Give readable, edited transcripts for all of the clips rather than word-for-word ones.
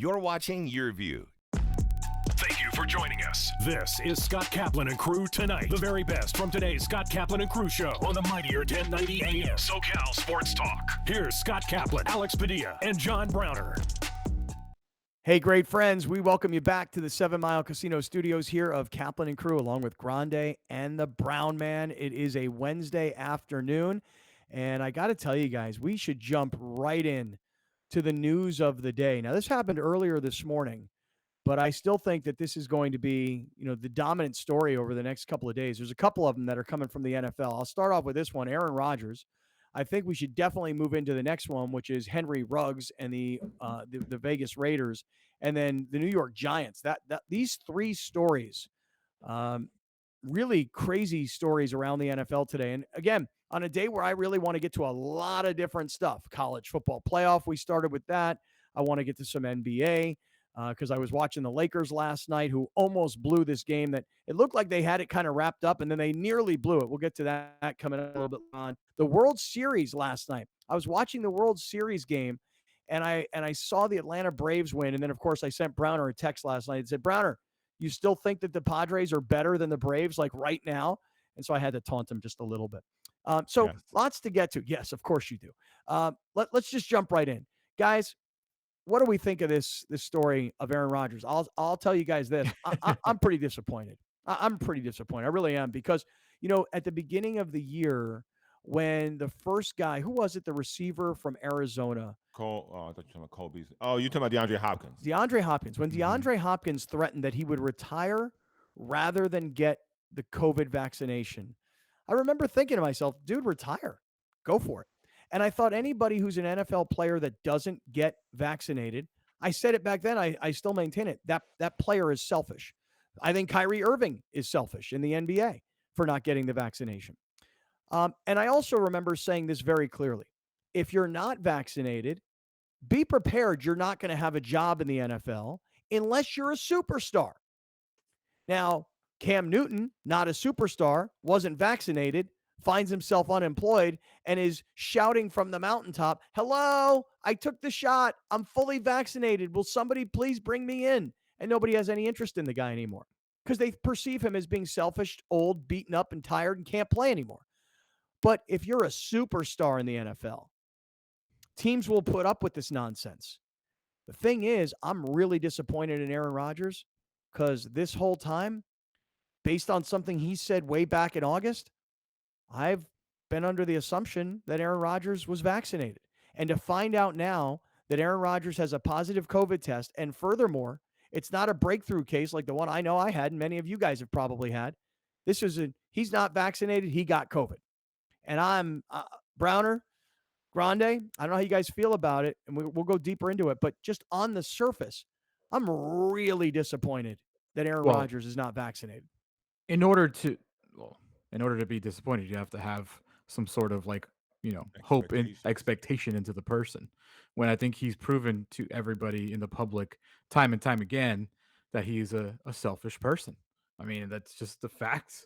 You're watching Your View. Thank you for joining us. This is Scott Kaplan and Crew Tonight. The very best from today's Scott Kaplan and Crew show on the mightier 1090 AM SoCal Sports Talk. Here's Scott Kaplan, Alex Padilla, and John Browner. Hey, great friends. We welcome you back to the 7 Mile Casino studios here of Kaplan and Crew, along with Grande and the Brown Man. It is a Wednesday afternoon, and I got to tell you guys, we should jump right in to the news of the day. Now, this happened earlier this morning, but I still think that this is going to be, the dominant story over the next couple of days. There's a couple of them that are coming from the NFL. I'll start off with this one, Aaron Rodgers. I think we should definitely move into the next one, which is Henry Ruggs and the Vegas Raiders, and then the New York Giants. These three stories, really crazy stories around the NFL today. And again, on a day where I really want to get to a lot of different stuff. College football playoff, we started with that. I want to get to some NBA because I was watching the Lakers last night, who almost blew this game that it looked like they had it kind of wrapped up, and then they nearly blew it. We'll get to that coming up a little bit on. The World Series last night. I was watching the World Series game, and I saw the Atlanta Braves win, and then, of course, I sent Browner a text last night and said, Browner, you still think that the Padres are better than the Braves, like right now? And so I had to taunt him just a little bit. Yes. Lots to get to. Yes, of course you do. Let's just jump right in. Guys, what do we think of this story of Aaron Rodgers? I'll tell you guys this. I'm pretty disappointed. I'm pretty disappointed. I really am because, at the beginning of the year, when the first guy, who was it, the receiver from Arizona? I thought you were talking about Cole Beasley. Oh, you're talking about DeAndre Hopkins. DeAndre Hopkins. When DeAndre Hopkins threatened that he would retire rather than get the COVID vaccination, I remember thinking to myself, dude, retire. Go for it. And I thought anybody who's an NFL player that doesn't get vaccinated, I said it back then, I still maintain it, that player is selfish. I think Kyrie Irving is selfish in the NBA for not getting the vaccination. And I also remember saying this very clearly. If you're not vaccinated, be prepared you're not going to have a job in the NFL unless you're a superstar. Now, Cam Newton, not a superstar, wasn't vaccinated, finds himself unemployed, and is shouting from the mountaintop, hello, I took the shot. I'm fully vaccinated. Will somebody please bring me in? And nobody has any interest in the guy anymore because they perceive him as being selfish, old, beaten up, and tired and can't play anymore. But if you're a superstar in the NFL, teams will put up with this nonsense. The thing is, I'm really disappointed in Aaron Rodgers because this whole time, based on something he said way back in August, I've been under the assumption that Aaron Rodgers was vaccinated. And to find out now that Aaron Rodgers has a positive COVID test, and furthermore, it's not a breakthrough case like the one I know I had, and many of you guys have probably had. This is he's not vaccinated, he got COVID. And I'm Browner, Grande, I don't know how you guys feel about it, and we'll go deeper into it, but just on the surface, I'm really disappointed that Aaron Rodgers is not vaccinated. In order to be disappointed, you have to have some sort of hope and expectation into the person. When I think he's proven to everybody in the public time and time again that he's a selfish person. I mean, that's just the facts.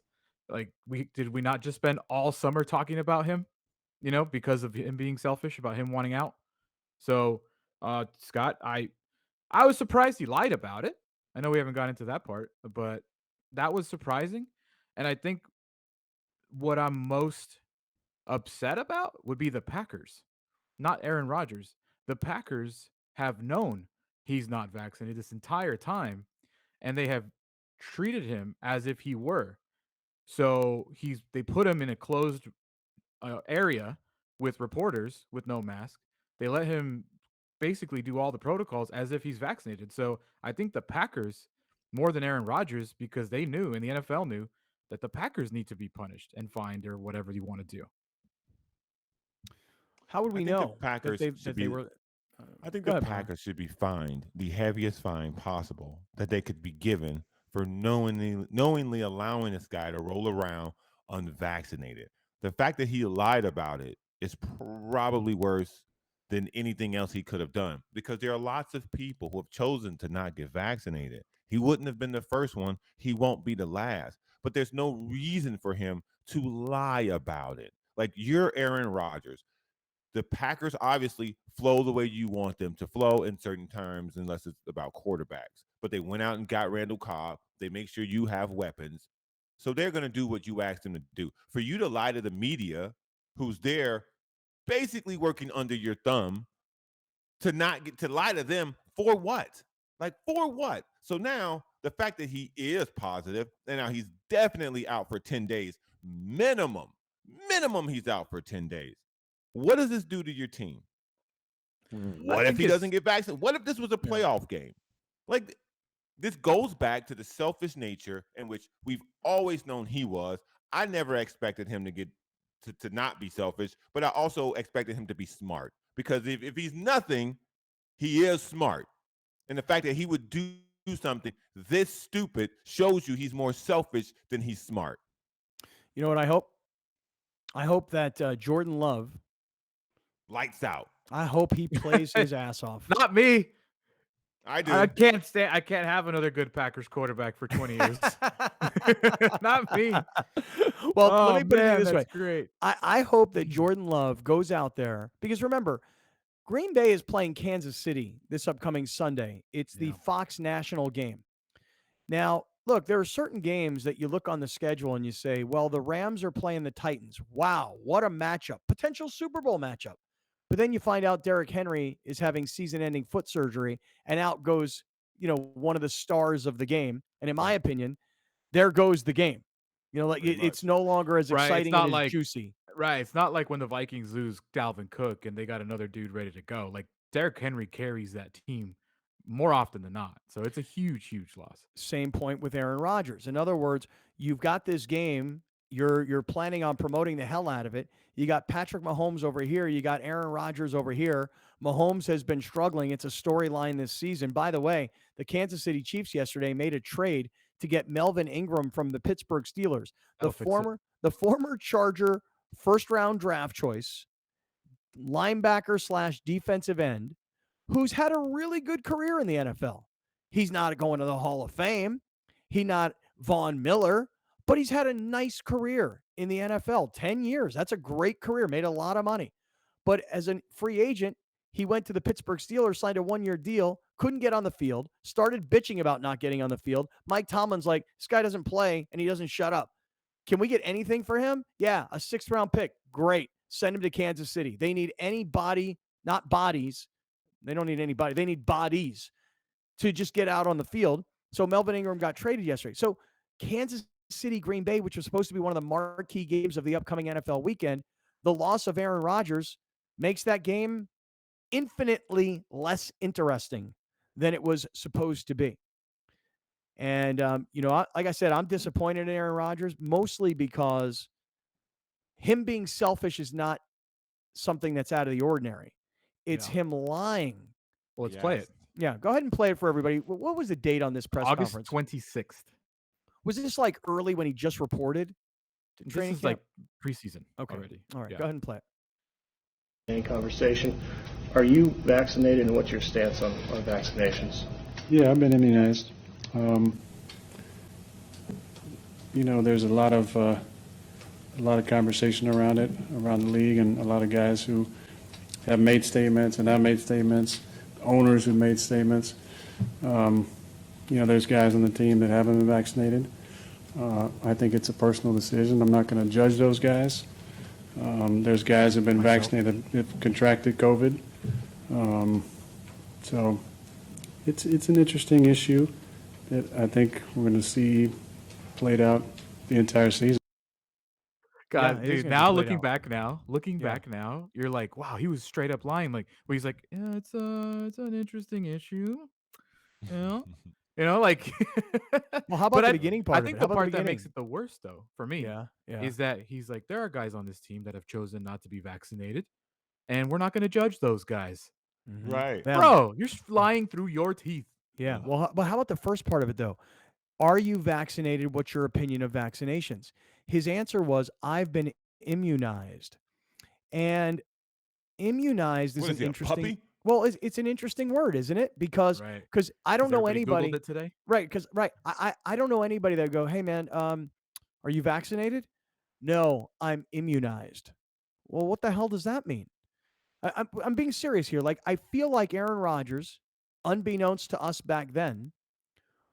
Like, did we not just spend all summer talking about him, because of him being selfish, about him wanting out? So, Scott, I was surprised he lied about it. I know we haven't gotten into that part, but that was surprising. And I think what I'm most upset about would be the Packers, not Aaron Rodgers. The Packers have known he's not vaccinated this entire time, and they have treated him as if he were. So they put him in a closed area with reporters with no mask. They let him basically do all the protocols as if he's vaccinated. So I think the Packers, more than Aaron Rodgers, because they knew, and the NFL knew, that the Packers need to be punished and fined or whatever you want to do. How would we know? I think the Packers should be fined the heaviest fine possible that they could be given for knowingly allowing this guy to roll around unvaccinated. The fact that he lied about it is probably worse than anything else he could have done, because there are lots of people who have chosen to not get vaccinated. He wouldn't have been the first one. He won't be the last. But there's no reason for him to lie about it. Like, you're Aaron Rodgers. the Packers obviously flow the way you want them to flow in certain terms, unless it's about quarterbacks. But they went out and got Randall Cobb. They make sure you have weapons. So they're going to do what you asked them to do. For you to lie to the media, who's there basically working under your thumb, to not get to lie to them for what? Like, for what? So now the fact that he is positive, and now he's definitely out for 10 days, minimum, he's out for 10 days. What does this do to your team? What if he doesn't get vaccinated? What if this was a playoff game? Like, this goes back to the selfish nature in which we've always known he was. I never expected him to get to not be selfish, but I also expected him to be smart. Because if he's nothing, he is smart. And the fact that he would do something this stupid shows you he's more selfish than he's smart. You know what I hope? I hope that Jordan Love lights out. I hope he plays his ass off. Not me. I do. I can't have another good Packers quarterback for 20 years. Not me. Well, let me put it this way. Great. I hope that Jordan Love goes out there, because remember, Green Bay is playing Kansas City this upcoming Sunday. It's the Fox National game. Now, look, there are certain games that you look on the schedule and you say, well, the Rams are playing the Titans. Wow, what a matchup. Potential Super Bowl matchup. But then you find out Derrick Henry is having season-ending foot surgery, and out goes, one of the stars of the game. And in my opinion, there goes the game. It's no longer as exciting and as juicy. Right. It's not like when the Vikings lose Dalvin Cook and they got another dude ready to go. Like, Derrick Henry carries that team more often than not. So it's a huge, huge loss. Same point with Aaron Rodgers. In other words, you've got this game. You're planning on promoting the hell out of it. You got Patrick Mahomes over here. You got Aaron Rodgers over here. Mahomes has been struggling. It's a storyline this season. By the way, the Kansas City Chiefs yesterday made a trade to get Melvin Ingram from the Pittsburgh Steelers, the former Charger first-round draft choice, linebacker / defensive end, who's had a really good career in the NFL. He's not going to the Hall of Fame. He's not Von Miller. But he's had a nice career in the NFL, 10 years. That's a great career, made a lot of money. But as a free agent, he went to the Pittsburgh Steelers, signed a 1-year deal, couldn't get on the field, started bitching about not getting on the field. Mike Tomlin's like, this guy doesn't play, and he doesn't shut up. Can we get anything for him? Yeah, a 6th-round pick. Great. Send him to Kansas City. They need anybody, not bodies. They don't need anybody. They need bodies to just get out on the field. So Melvin Ingram got traded yesterday. So Kansas City, Green Bay, which was supposed to be one of the marquee games of the upcoming NFL weekend, the loss of Aaron Rodgers makes that game infinitely less interesting than it was supposed to be. And, like I said, I'm disappointed in Aaron Rodgers, mostly because him being selfish is not something that's out of the ordinary. It's him lying. Well, let's play it. Yeah, go ahead and play it for everybody. What was the date on this press August conference? 26th. Was this like early when he just reported? This is like preseason already. All right, go ahead and play it. Any conversation. Are you vaccinated, and what's your stance on vaccinations? Yeah, I've been immunized. There's a lot of conversation around it, around the league, and a lot of guys who have made statements and have made statements, owners who made statements. There's guys on the team that haven't been vaccinated. I think it's a personal decision. I'm not going to judge those guys. There's guys who have been vaccinated that have contracted COVID. So it's an interesting issue that I think we're going to see played out the entire season. God, dude, now looking back now, you're like, wow, he was straight up lying. Like, where he's like, yeah, it's an interesting issue. Like. Well, how about the beginning part? I think the part that makes it the worst, though, for me, is that he's like, there are guys on this team that have chosen not to be vaccinated, and we're not going to judge those guys. Mm-hmm. Right, bro, you're lying through your teeth. Yeah. Well, but how about the first part of it, though? Are you vaccinated? What's your opinion of vaccinations? His answer was, I've been immunized. And immunized is an interesting. Puppy? Well, it's an interesting word, isn't it? Because I don't know anybody. Googled it today? Right. Because I don't know anybody that go, hey man, are you vaccinated? No, I'm immunized. Well, what the hell does that mean? I'm being serious here. Like, I feel like Aaron Rodgers, unbeknownst to us back then,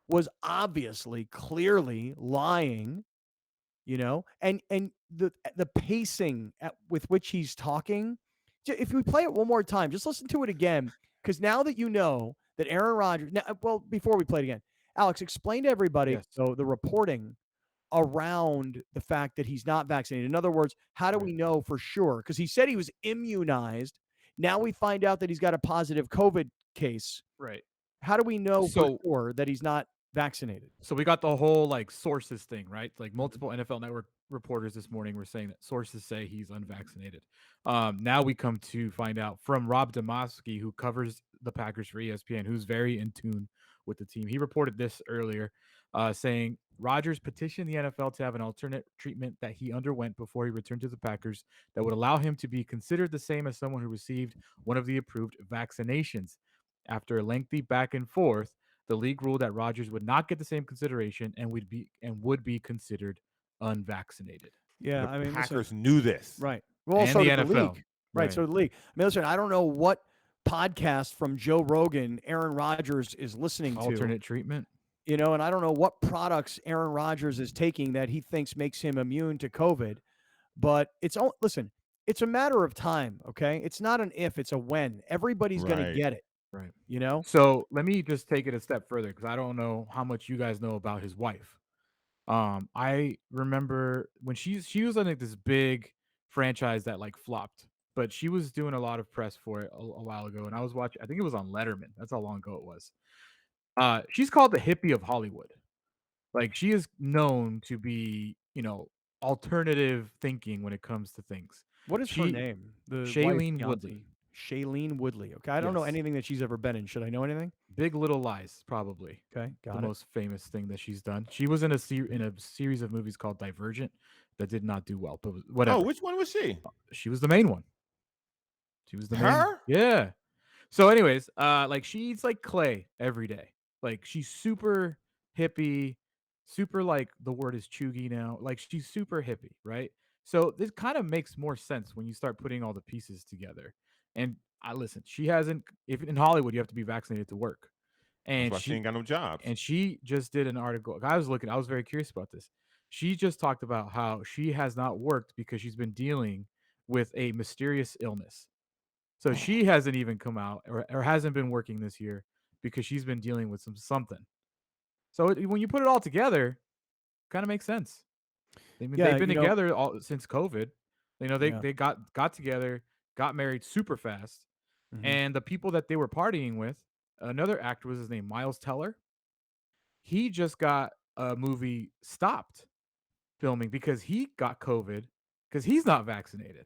was obviously clearly lying, and the pacing with which he's talking. If we play it one more time, just listen to it again, because now that you know that Aaron Rodgers. Now, well, before we play it again, Alex, explain to everybody Yes. the reporting around the fact that he's not vaccinated. In other words, how do we know for sure? Because he said he was immunized. Now we find out that he's got a positive COVID case. Right. How do we know for So sure that he's not vaccinated? So we got the whole like sources thing, right? Like multiple NFL Network reporters this morning were saying that sources say he's unvaccinated. Now we come to find out from Rob Demovsky, who covers the Packers for ESPN, who's very in tune with the team. He reported this earlier, saying Rodgers petitioned the NFL to have an alternate treatment that he underwent before he returned to the Packers that would allow him to be considered the same as someone who received one of the approved vaccinations. After a lengthy back and forth, the league ruled that Rodgers would not get the same consideration and would be considered unvaccinated. Yeah, The I mean, Packers listen, knew this. right. Well, And so the did the NFL. league. Right, so the league. I mean, listen, I don't know what podcast from Joe Rogan Aaron Rodgers is listening to. Alternate treatment. And I don't know what products Aaron Rodgers is taking that he thinks makes him immune to COVID. But listen, it's a matter of time, okay? It's not an if, it's a when. Everybody's going to Right. get it, Right. So let me just take it a step further because I don't know how much you guys know about his wife. I remember when she was on like this big franchise that like flopped, but she was doing a lot of press for it a while ago, and I was watching. I think it was on Letterman. That's how long ago it was. She's called the hippie of Hollywood. Like she is known to be, alternative thinking when it comes to things. what is her name? The Shailene wife, Woodley. Shailene Woodley. Okay, I don't know Yes. anything that she's ever been in. Should I know anything? Big Little Lies, probably. Okay, The got it. most famous thing that she's done. She was in a series of movies called Divergent that did not do well, but whatever. Oh, which one was she? She was the main one. She was the main. Her? Yeah. So, anyways, like she eats like clay every day. Like she's super hippie, super like the word is chuggy now. Like she's super hippie, right? So this kind of makes more sense when you start putting all the pieces together. And I listen, she hasn't. If in Hollywood you have to be vaccinated to work, That's and why she ain't got no jobs. she just did an article. I was very curious about this. She just talked about how she has not worked because she's been dealing with a mysterious illness. So she hasn't even come out or hasn't been working this year because she's been dealing with something. So when you put it all together, kind of makes sense. Yeah, They've been together since COVID. They Yeah. they got together, got married super fast, Mhm. and the people that they were partying with, another actor was his name Miles Teller. He just got a movie stopped filming because he got COVID because he's not vaccinated.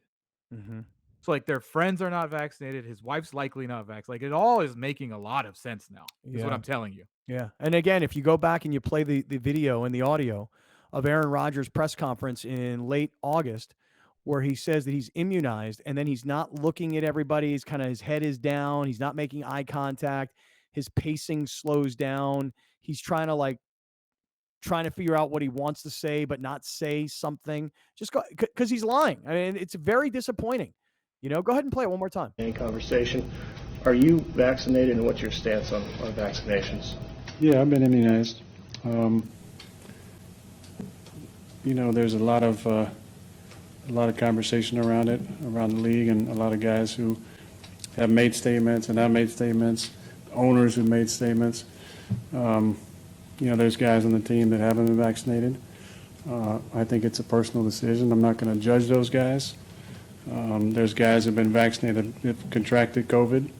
Mhm. So like their friends are not vaccinated. His wife's likely not vaccinated. Like it all is making a lot of sense now. Is what Yeah. I'm telling you. Yeah. And again, if you go back and you play the video and the audio of Aaron Rodgers' press conference in late August, where he says that he's immunized and then he's not looking at everybody, his head is down, he's not making eye contact, his pacing slows down, he's trying to figure out what he wants to say but not say something, just because he's lying. I mean, it's very disappointing. Go ahead and play it one more time. Any conversation. Are you vaccinated, and what's your stance on vaccinations? Yeah, I've been immunized. There's a lot of conversation around it, around the league, and a lot of guys who have made statements and not made statements, owners who made statements. There's guys on the team that haven't been vaccinated. I think it's a personal decision. I'm not going to judge those guys. There's guys who have been vaccinated that have contracted COVID.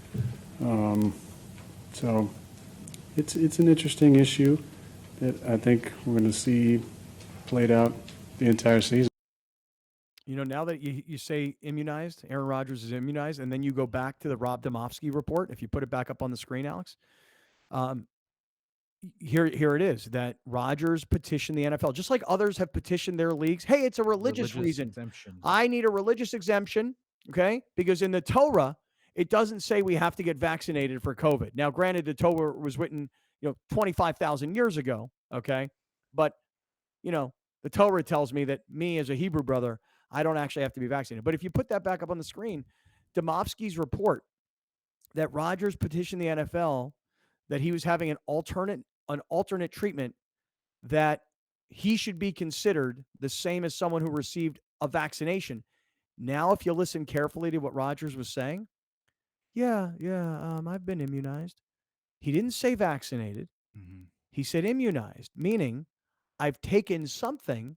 So it's an interesting issue that I think we're going to see played out the entire season. Now that you say immunized, Aaron Rodgers is immunized, and then you go back to the Rob Demovsky report, if you put it back up on the screen, Alex, here it is, that Rodgers petitioned the NFL, just like others have petitioned their leagues. Hey, it's a religious reason. Exemption. I need a religious exemption, okay? Because in the Torah, it doesn't say we have to get vaccinated for COVID. Now, granted, the Torah was written, 25,000 years ago, okay? But, the Torah tells me that me as a Hebrew brother, I don't actually have to be vaccinated. But if you put that back up on the screen, Domofsky's report that Rodgers petitioned the NFL that he was having an alternate treatment, that he should be considered the same as someone who received a vaccination. Now, if you listen carefully to what Rodgers was saying, I've been immunized. He didn't say vaccinated. Mm-hmm. He said immunized, meaning I've taken something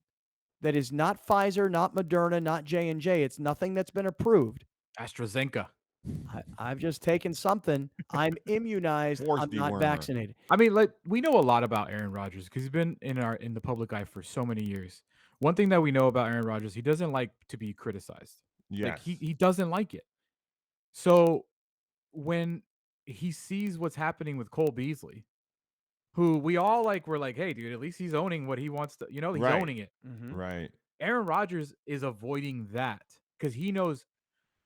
that is not Pfizer, not Moderna, not J&J. It's nothing that's been approved. AstraZeneca. I've just taken something. I'm immunized. I'm not vaccinated. I mean, like, we know a lot about Aaron Rodgers because he's been in the public eye for so many years. One thing that we know about Aaron Rodgers, he doesn't like to be criticized. Yes. Like, he doesn't like it. So when he sees what's happening with Cole Beasley, who we all were like, hey, dude, at least he's owning what he wants to, he's owning it. Mm-hmm. Right. Aaron Rodgers is avoiding that because he knows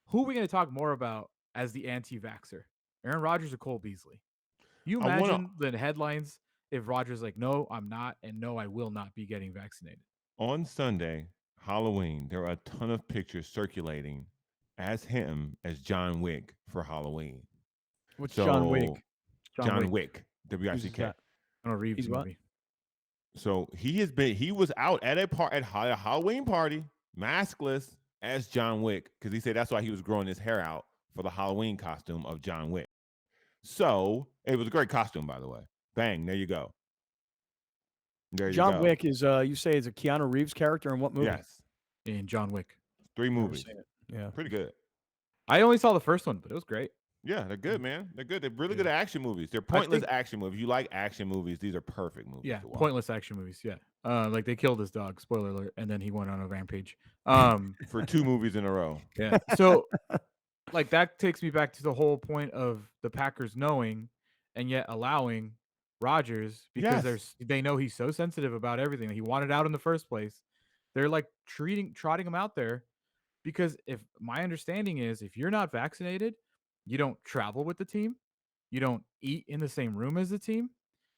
who we're going to talk more about as the anti-vaxxer, Aaron Rodgers or Cole Beasley. You imagine the headlines if Rodgers like, no, I'm not, and no, I will not be getting vaccinated. On Sunday, Halloween, there are a ton of pictures circulating as him as John Wick for Halloween. What's John Wick? John Wick, W-I-C-K. Reeves movie. So he was out at a Halloween party, maskless, as John Wick, because he said that's why he was growing his hair out for the Halloween costume of John Wick. So it was a great costume, by the way. Bang, there you go. John Wick is you say is a Keanu Reeves character in what movie? Yes, in John Wick. 3 movies. Yeah, pretty good. I only saw the first one, but it was great. Yeah, they're good, man. They're good. They're really good action movies. They're pointless action movies. If you like action movies, these are perfect movies. Yeah, to watch. pointless action movies. Yeah, like they killed his dog. Spoiler alert, and then he went on a rampage. For 2 movies in a row. Yeah. So, like that takes me back to the whole point of the Packers knowing, and yet allowing Rodgers because they know he's so sensitive about everything. He wanted out in the first place. They're like trotting him out there because if my understanding is, if you're not vaccinated, you don't travel with the team. You don't eat in the same room as the team.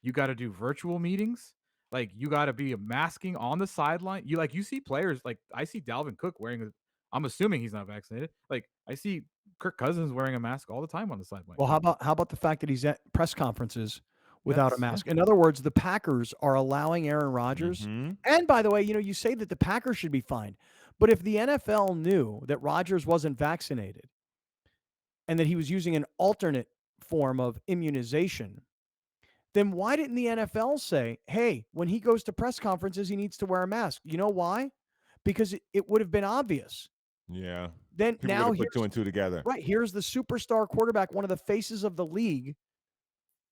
You got to do virtual meetings. Like you got to be masking on the sideline. You see players like I see Dalvin Cook wearing I'm assuming he's not vaccinated. Like I see Kirk Cousins wearing a mask all the time on the sideline. Well, how about the fact that he's at press conferences without a mask? In other words, the Packers are allowing Aaron Rodgers. Mm-hmm. And by the way, you say that the Packers should be fined. But if the NFL knew that Rodgers wasn't vaccinated and that he was using an alternate form of immunization, then why didn't the NFL say, hey, when he goes to press conferences, he needs to wear a mask? You know why? Because it would have been obvious. Yeah. Then People now put 2 and 2 together. Right. Here's the superstar quarterback, one of the faces of the league,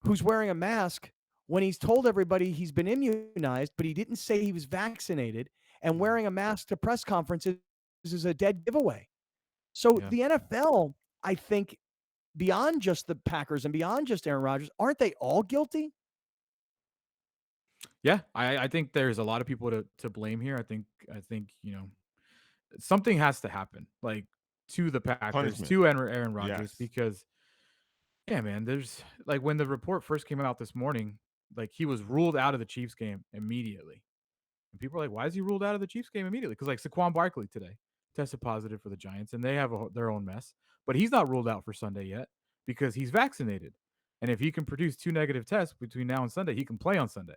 who's wearing a mask when he's told everybody he's been immunized, but he didn't say he was vaccinated, and wearing a mask to press conferences is a dead giveaway. So the NFL, I think, beyond just the Packers and beyond just Aaron Rodgers, aren't they all guilty? Yeah, I think there's a lot of people to blame here. I think something has to happen, like to the Packers, Punishment. to Aaron Rodgers, because man, there's like when the report first came out this morning, like he was ruled out of the Chiefs game immediately, and people are like, why is he ruled out of the Chiefs game immediately? Because like Saquon Barkley today tested positive for the Giants, and they have their own mess, but he's not ruled out for Sunday yet because he's vaccinated, and if he can produce 2 negative tests between now and Sunday, he can play on Sunday.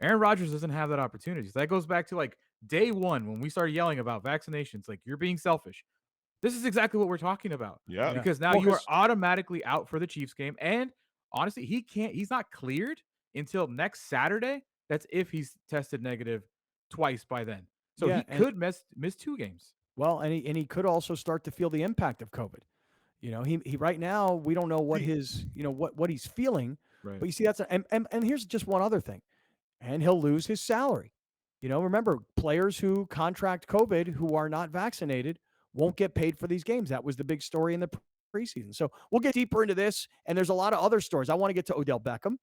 Aaron Rodgers doesn't have that opportunity. So that goes back to like day one when we started yelling about vaccinations, like you're being selfish. This is exactly what we're talking about. Yeah. Because now you are automatically out for the Chiefs game. And honestly, he's not cleared until next Saturday. That's if he's tested negative twice by then. So he could miss 2 games. Well, and he could also start to feel the impact of COVID. He right now, we don't know what his, what he's feeling. Right. But you see, that's and here's just one other thing. And he'll lose his salary. Remember, players who contract COVID who are not vaccinated won't get paid for these games. That was the big story in the preseason. So we'll get deeper into this. And there's a lot of other stories. I want to get to Odell Beckham.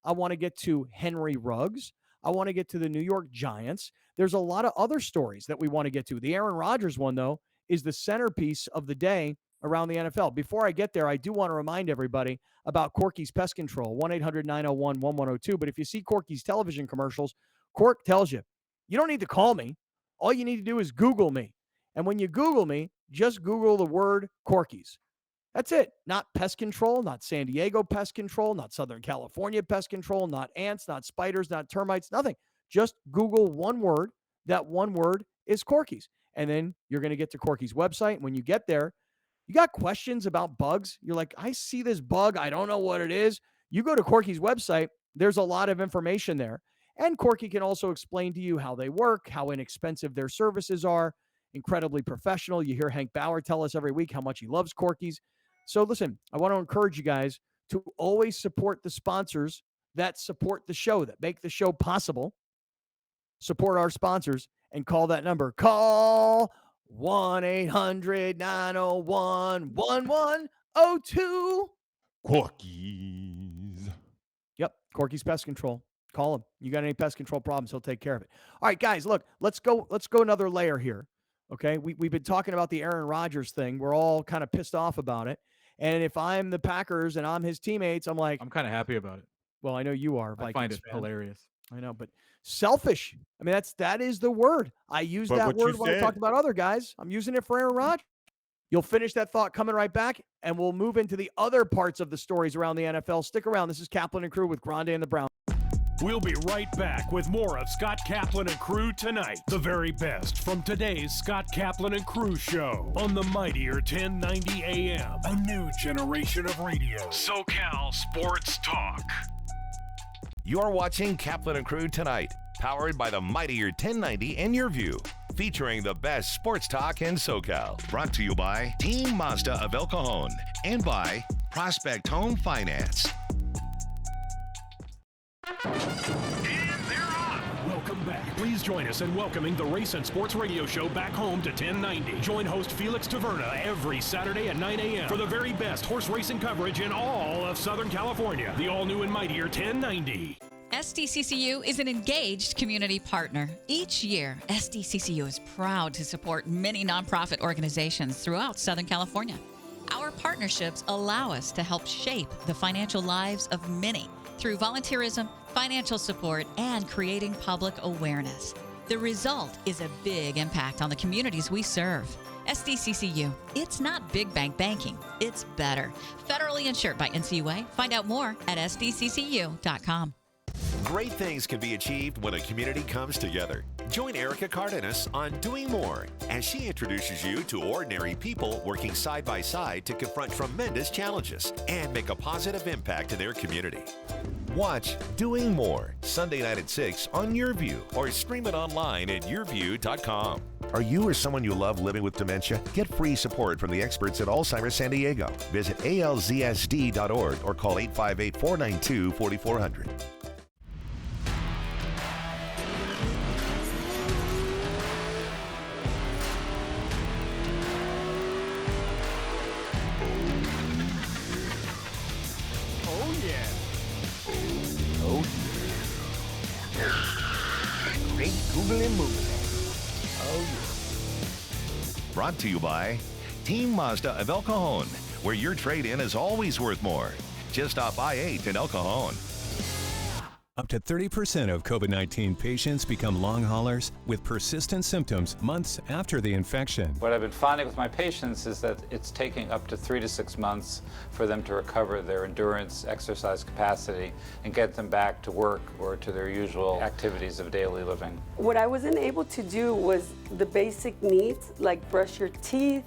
I want to get to Henry Ruggs. I want to get to the New York Giants. There's a lot of other stories that we want to get to. The Aaron Rodgers one, though, is the centerpiece of the day around the NFL. Before I get there, I do want to remind everybody about Corky's Pest Control, 1-800-901-1102. But if you see Corky's television commercials, Cork tells you, you don't need to call me. All you need to do is Google me. And when you Google me, just Google the word Corky's. That's it. Not pest control, not San Diego pest control, not Southern California pest control, not ants, not spiders, not termites, nothing. Just Google one word. That one word is Corky's. And then you're going to get to Corky's website. And when you get there, you got questions about bugs. You're like, I see this bug. I don't know what it is. You go to Corky's website. There's a lot of information there. And Corky can also explain to you how they work, how inexpensive their services are, incredibly professional. You hear Hank Bauer tell us every week how much he loves Corky's. So listen, I want to encourage you guys to always support the sponsors that support the show, that make the show possible. Support our sponsors and call that number. Call 1-800-901-1102. Corky's. Yep, Corky's Pest Control. Call him. You got any pest control problems, he'll take care of it. All right, guys, look, let's go another layer here. Okay, we've been talking about the Aaron Rodgers thing. We're all kind of pissed off about it. And if I'm the Packers and I'm his teammates, I'm like, I'm kind of happy about it. Well, I know you are. I find it hilarious. I know, but selfish. I mean, that is the word. I use that word when I talk about other guys. I'm using it for Aaron Rodgers. You'll finish that thought coming right back, and we'll move into the other parts of the stories around the NFL. Stick around. This is Kaplan and Crew with Grande and the Brown. We'll be right back with more of Scott Kaplan and Crew tonight. The very best from today's Scott Kaplan and Crew show on the mightier 1090 AM. A new generation of radio. SoCal Sports Talk. You're watching Kaplan and Crew tonight, powered by the mightier 1090 and Your View, featuring the best sports talk in SoCal. Brought to you by Team Mazda of El Cajon and by Prospect Home Finance. And they're on. Welcome back. Please join us in welcoming the Race and Sports Radio Show back home to 1090. Join host Felix Taverna every Saturday at 9 a.m. for the very best horse racing coverage in all of Southern California. The all-new and mightier 1090. SDCCU is an engaged community partner. Each year, SDCCU is proud to support many nonprofit organizations throughout Southern California. Our partnerships allow us to help shape the financial lives of many through volunteerism, financial support, and creating public awareness. The result is a big impact on the communities we serve. SDCCU, it's not big bank banking, it's better. Federally insured by NCUA. Find out more at sdccu.com. Great things can be achieved when a community comes together. Join Erica Cardenas on Doing More as she introduces you to ordinary people working side by side to confront tremendous challenges and make a positive impact in their community. Watch Doing More Sunday night at 6 on Your View or stream it online at yourview.com. Are you or someone you love living with dementia? Get free support from the experts at Alzheimer's San Diego. Visit alzsd.org or call 858-492-4400. Brought to you by Team Mazda of El Cajon, where your trade-in is always worth more. Just off I-8 in El Cajon. Up to 30% of COVID-19 patients become long haulers with persistent symptoms months after the infection. What I've been finding with my patients is that it's taking up to 3 to 6 months for them to recover their endurance, exercise capacity, and get them back to work or to their usual activities of daily living. What I wasn't able to do was the basic needs, like brush your teeth,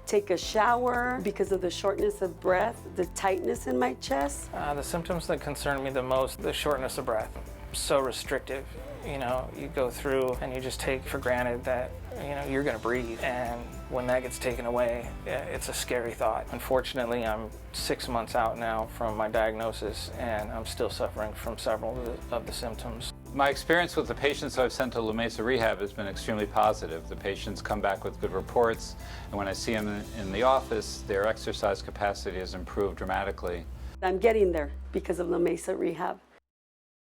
take a shower because of the shortness of breath, the tightness in my chest. The symptoms that concern me the most, the shortness of breath. So restrictive. You know, you go through and you just take for granted that, you know, you're gonna breathe. And when that gets taken away, it's a scary thought. Unfortunately, I'm 6 months out now from my diagnosis and I'm still suffering from several of the symptoms. My experience with the patients I've sent to La Mesa Rehab has been extremely positive. The patients come back with good reports, and when I see them in the office, their exercise capacity has improved dramatically. I'm getting there because of La Mesa Rehab.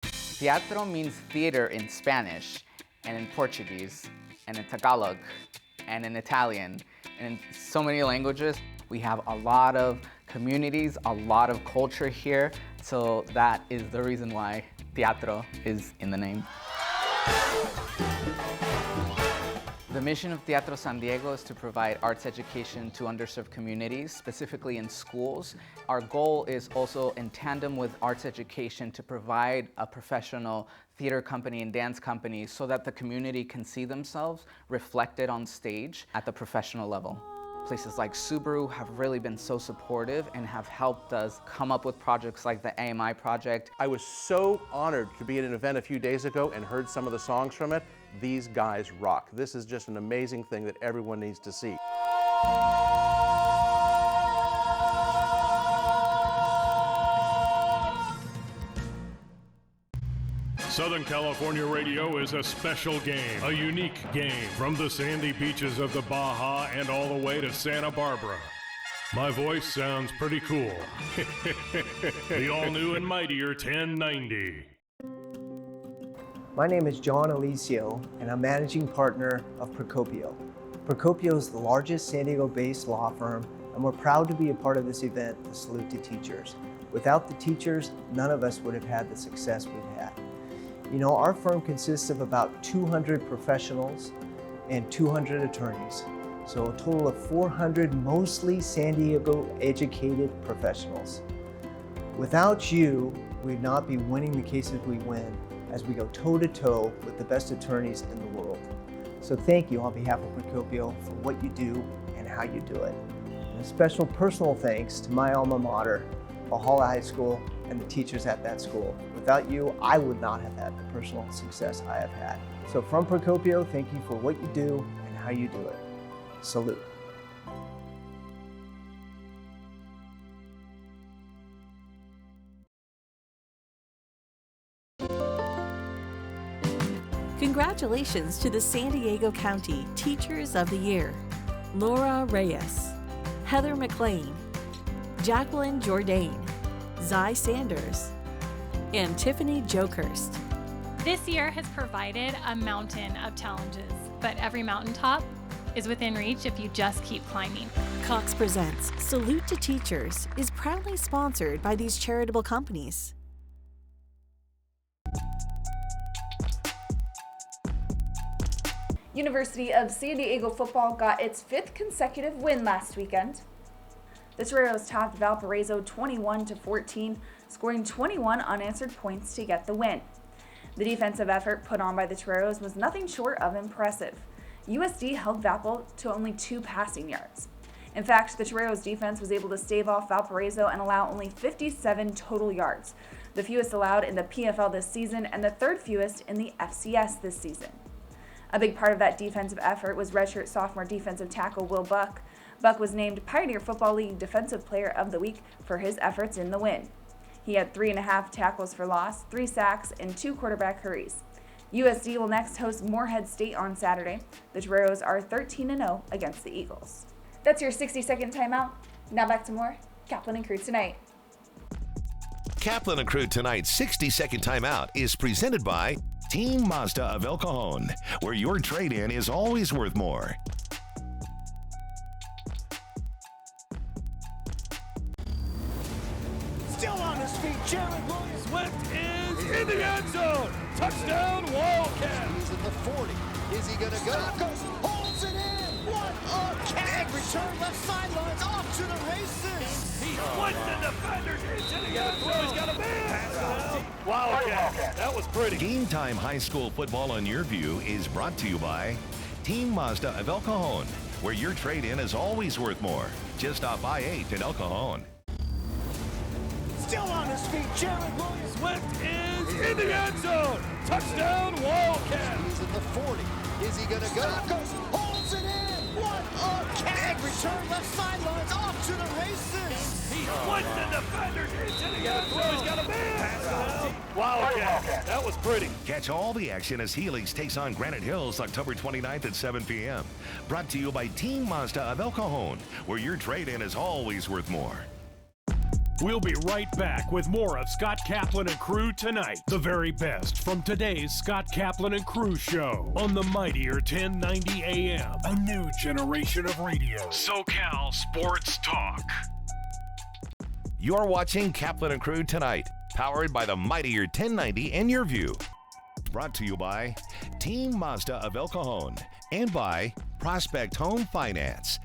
Teatro means theater in Spanish, and in Portuguese, and in Tagalog, and in Italian, and in so many languages. We have a lot of communities, a lot of culture here, so that is the reason why teatro is in the name. The mission of Teatro San Diego is to provide arts education to underserved communities, specifically in schools. Our goal is also in tandem with arts education to provide a professional theater company and dance company so that the community can see themselves reflected on stage at the professional level. Places like Subaru have really been so supportive and have helped us come up with projects like the AMI project. I was so honored to be at an event a few days ago and heard some of the songs from it. These guys rock. This is just an amazing thing that everyone needs to see. Southern California Radio is a special game, a unique game from the sandy beaches of the Baja and all the way to Santa Barbara. My voice sounds pretty cool. The all-new and mightier 1090. My name is John Alicio, and I'm managing partner of Procopio. Procopio is the largest San Diego-based law firm, and we're proud to be a part of this event, the Salute to Teachers. Without the teachers, none of us would have had the success we've had. You know, our firm consists of about 200 professionals and 200 attorneys, so a total of 400 mostly San Diego-educated professionals. Without you, we'd not be winning the cases we win as we go toe-to-toe with the best attorneys in the world. So thank you on behalf of Procopio for what you do and how you do it. And a special personal thanks to my alma mater, Valhalla High School, and the teachers at that school. Without you, I would not have had the personal success I have had. So from Procopio, thank you for what you do and how you do it. Salute. Congratulations to the San Diego County Teachers of the Year, Laura Reyes, Heather McLean, Jacqueline Jourdain, Zy Sanders, and Tiffany Jokerst. This year has provided a mountain of challenges, but every mountaintop is within reach if you just keep climbing. Cox Presents Salute to Teachers is proudly sponsored by these charitable companies. University of San Diego football got its 5th consecutive win last weekend. The Toreros topped Valparaiso 21-14, scoring 21 unanswered points to get the win. The defensive effort put on by the Toreros was nothing short of impressive. USD held Valpo to only 2 passing yards. In fact, the Toreros defense was able to stave off Valparaiso and allow only 57 total yards, the fewest allowed in the PFL this season and the 3rd fewest in the FCS this season. A big part of that defensive effort was redshirt sophomore defensive tackle Will Buck. Buck was named Pioneer Football League Defensive Player of the Week for his efforts in the win. He had 3.5 tackles for loss, 3 sacks, and 2 quarterback hurries. USD will next host Moorhead State on Saturday. The Toreros are 13-0 against the Eagles. That's your 60-second timeout. Now back to more Kaplan and Crew Tonight. Kaplan and Crew Tonight's 60-second timeout is presented by Team Mazda of El Cajon, where your trade-in is always worth more. Still on his feet, Jared Williams. Swift is in the end zone. Touchdown, Wildcat. He's at the 40. Is he going to go? Goes, holds it in. What a catch. And return left sidelines off to the races. He splits the defenders into the end zone. He's got a man. Wildcat. That was pretty. Game Time High School Football on Your View is brought to you by Team Mazda of El Cajon, where your trade-in is always worth more. Just off I-8 in El Cajon. Still on his feet, Jared Williams. Swift is in the end zone. Touchdown, Wildcat. He's at the 40. Is he going to go? Goes, holds it in. What a catch. And return left sidelines off to the races. He splits the defenders into the end zone. He's got a man. Wildcat. That was pretty. Catch all the action as Helix takes on Granite Hills October 29th at 7 p.m. Brought to you by Team Mazda of El Cajon, where your trade-in is always worth more. We'll be right back with more of Scott Kaplan and Crew Tonight. The very best from today's Scott Kaplan and Crew show on the mightier 1090 AM. A new generation of radio. SoCal Sports Talk. You're watching Kaplan and Crew Tonight, powered by the mightier 1090 and Your View. Brought to you by Team Mazda of El Cajon, And by Prospect Home Finance.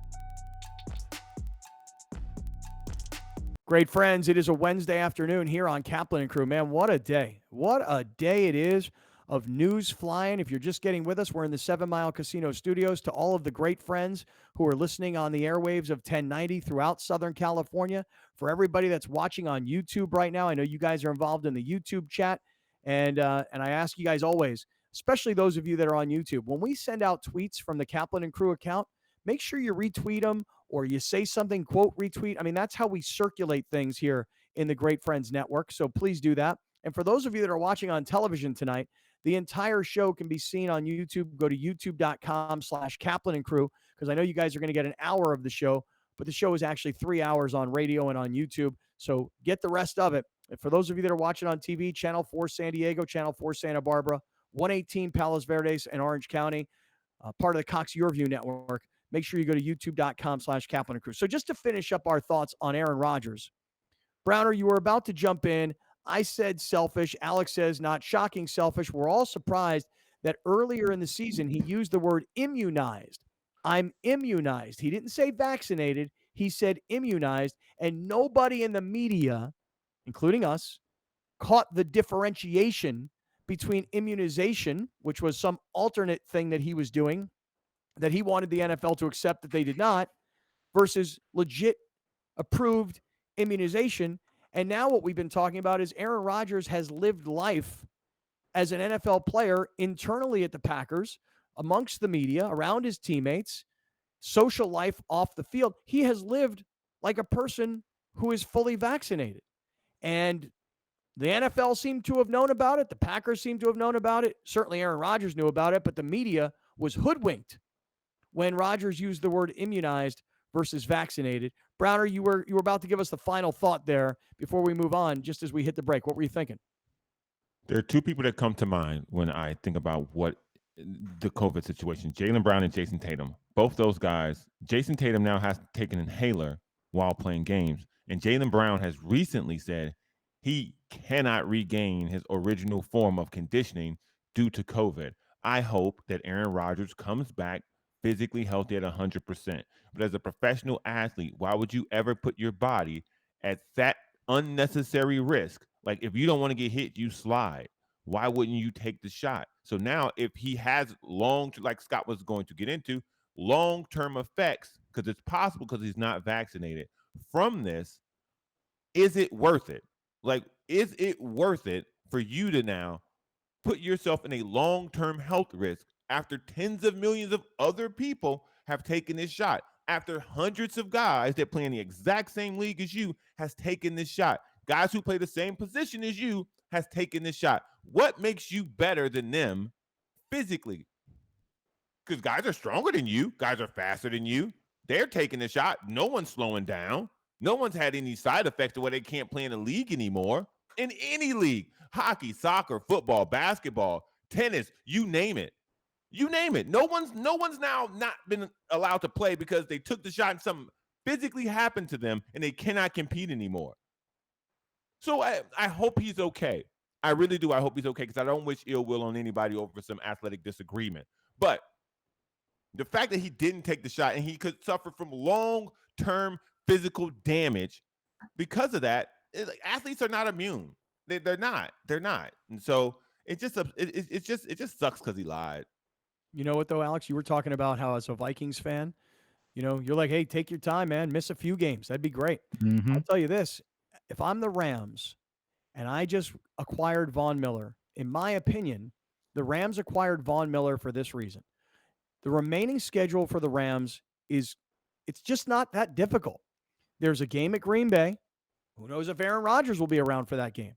Great friends, it is a Wednesday afternoon here on Kaplan and Crew. Man, what a day. What a day it is of news flying. If you're just getting with us, we're in the 7 Mile Casino studios. To all of the great friends who are listening on the airwaves of 1090 throughout Southern California, for everybody that's watching on YouTube right now, I know you guys are involved in the YouTube chat, and I ask you guys always, especially those of you that are on YouTube, when we send out tweets from the Kaplan and Crew account, make sure you retweet them or you say something, quote, retweet. I mean, that's how we circulate things here in the Great Friends Network. So please do that. And for those of you that are watching on television tonight, the entire show can be seen on YouTube. Go to youtube.com/Kaplan and Crew, because I know you guys are going to get an hour of the show, but the show is actually 3 hours on radio and on YouTube. So get the rest of it. And for those of you that are watching on TV, Channel 4 San Diego, Channel 4 Santa Barbara, 118 Palos Verdes in Orange County, part of the Cox Yorview Network. Make sure you go to youtube.com/Kaplan and Crew. So just to finish up our thoughts on Aaron Rodgers, Browner, you were about to jump in. I said selfish. Alex says not shocking selfish. We're all surprised that earlier in the season he used the word immunized. I'm immunized. He didn't say vaccinated. He said immunized. And nobody in the media, including us, caught the differentiation between immunization, which was some alternate thing that he was doing, that he wanted the NFL to accept that they did not, versus legit approved immunization. And now what we've been talking about is Aaron Rodgers has lived life as an NFL player internally at the Packers, amongst the media, around his teammates, social life off the field. He has lived like a person who is fully vaccinated. And the NFL seemed to have known about it. The Packers seemed to have known about it. Certainly Aaron Rodgers knew about it, but the media was hoodwinked when Rodgers used the word immunized versus vaccinated. Browner, you were about to give us the final thought there before we move on, just as we hit the break. What were you thinking? There are two people that come to mind when I think about what the COVID situation. Jaylen Brown and Jason Tatum. Both those guys. Jason Tatum now has to take an inhaler while playing games. And Jaylen Brown has recently said he cannot regain his original form of conditioning due to COVID. I hope that Aaron Rodgers comes back physically healthy at 100%. But as a professional athlete, why would you ever put your body at that unnecessary risk? Like, if you don't want to get hit, you slide. Why wouldn't you take the shot? So now if he has like Scott was going to get into, long-term effects, because it's possible because he's not vaccinated from this, is it worth it? Like, is it worth it for you to now put yourself in a long-term health risk after tens of millions of other people have taken this shot, after hundreds of guys that play in the exact same league as you has taken this shot, guys who play the same position as you has taken this shot? What makes you better than them physically? Because guys are stronger than you. Guys are faster than you. They're taking the shot. No one's slowing down. No one's had any side effects to where they can't play in the league anymore. In any league, hockey, soccer, football, basketball, tennis, you name it. You name it. No one's now not been allowed to play because they took the shot and something physically happened to them and they cannot compete anymore. So I hope he's okay. I really do. I hope he's okay, because I don't wish ill will on anybody over some athletic disagreement. But the fact that he didn't take the shot and he could suffer from long-term physical damage because of that, athletes are not immune. They're not. And so it just sucks because he lied. You know what, though, Alex? You were talking about how, as a Vikings fan, you're like, hey, take your time, man. Miss a few games. That'd be great. I'll tell you this. If I'm the Rams and I just acquired Von Miller, in my opinion, the Rams acquired Von Miller for this reason. The remaining schedule for the Rams it's just not that difficult. There's a game at Green Bay. Who knows if Aaron Rodgers will be around for that game?